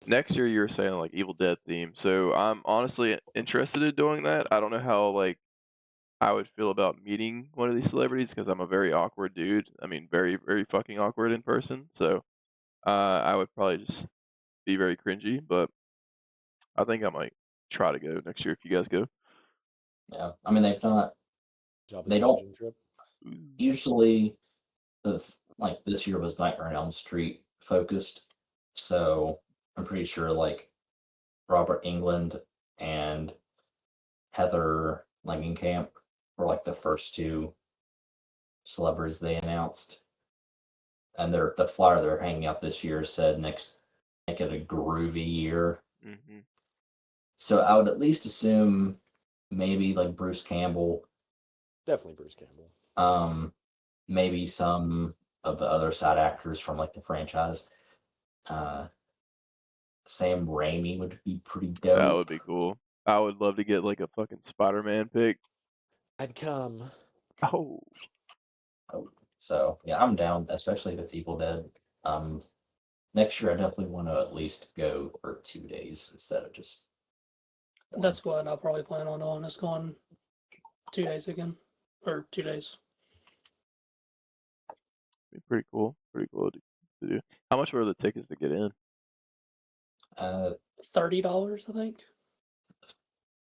Next year you were saying like Evil Dead theme, so I'm honestly interested in doing that. I don't know how like I would feel about meeting one of these celebrities because I'm a very awkward dude. I mean, very very fucking awkward in person. So I would probably just be very cringy, but I think I might try to go next year if you guys go. Yeah, I mean they've not. Jabba's They don't dungeon trip. usually. Like this year was Nightmare on Elm Street focused, so I'm pretty sure like Robert England and Heather Langenkamp were like the first two celebrities they announced, and the flyer they're hanging out this year said next make it a groovy year. Mm-hmm. So I would at least assume maybe like Bruce Campbell, Definitely Bruce Campbell. maybe some of the other side actors from like the franchise. Uh, Sam Raimi would be pretty That dope. would be cool. I would love to get like a fucking Spider-Man pick. I'd come. Oh, So yeah, I'm down, especially if it's Evil Dead. Next year I definitely want to at least go for 2 days instead of just one. That's what I'll probably plan on doing, is going 2 days again. Or 2 days. be pretty cool. Pretty cool to do. How much were the tickets to get in? Uh, $30, I think.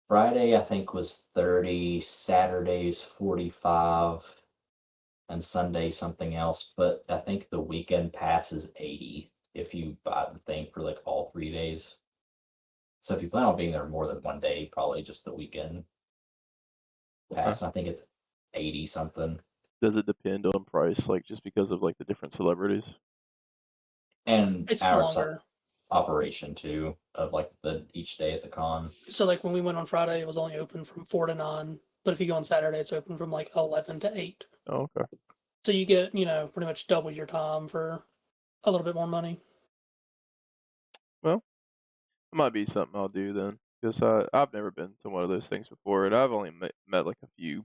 Friday, I think, was 30, Saturday's 45, and Sunday something else. But I think the weekend pass is 80 if you buy the thing for like all 3 days. So if you plan on being there more than one day, probably just the weekend pass. And I think it's 80 something. Does it depend on price, like just because of like the different celebrities? And It's hours longer. operation too of like each day at the con. So like when we went on Friday, it was only open from 4 to 9. But if you go on Saturday, it's open from like 11 to 8. Oh, okay. So you get, pretty much double your time for a little bit more money. Well, it might be something I'll do then, because I've never been to one of those things before, and I've only met like a few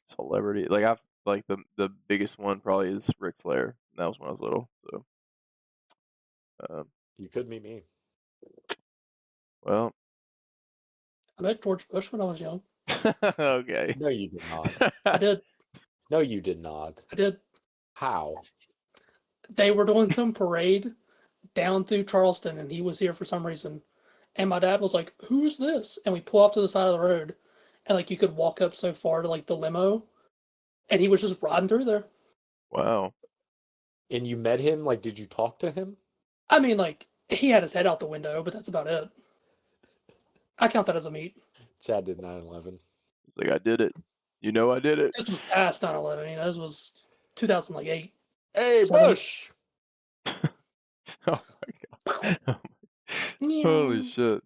celebrity. Like I've like the biggest one probably is Ric Flair. And that was when I was little. So, You could meet me. well, I met George Bush when I was young. okay. No, you did not. I did. No, you did not. I did. How? They were doing some parade down through Charleston, and he was here for some reason. And my dad was like, "Who's this?" And we pull off to the side of the road, and like you could walk up so far to like the limo, and he was just riding through there. Wow. And you met him? Like, did you talk to him? I mean, like he had his head out the window, but that's about it. I count that as a meet. Chad did 9/11. Like I did it. You know I did it. This was past 9/11. This was 2008. Hey, Seven. Bush! Oh my god. Holy shit.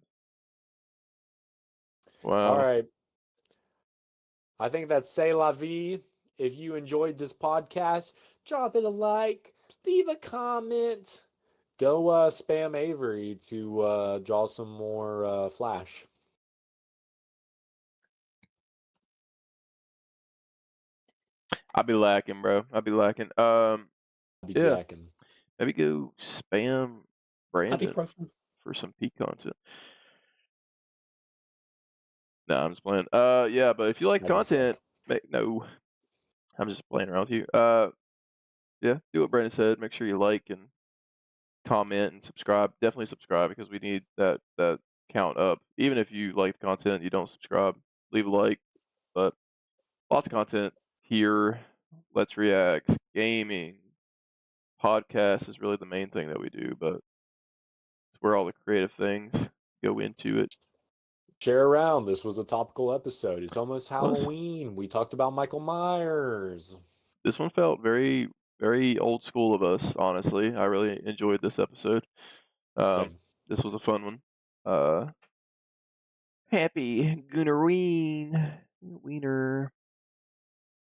Wow. All right. I think that's C'est La Vie. If you enjoyed this podcast, drop it a like, leave a comment. Go spam Avery to draw some more Flash. I'll be lacking, bro. I'll be lacking. I'll be Yeah. jacking. Maybe go spam Brandon Ibuprofen. for some peak content. No, I'm just playing. Yeah, but if you like I just content, no, I'm just playing around with you. Yeah, do what Brandon said. Make sure you like and comment and subscribe. Definitely subscribe because we need that count up. Even if you like the content, you don't subscribe, leave a like. But lots of content here. Let's React, gaming, podcast is really the main thing that we do, but it's where all the creative things go into it. Share around. This was a topical episode. It's almost Was. Halloween. We talked about Michael Myers. This one felt very, very old school of us, honestly. I really enjoyed this episode. Same. This was a fun one. Happy Gunnerween. Wiener.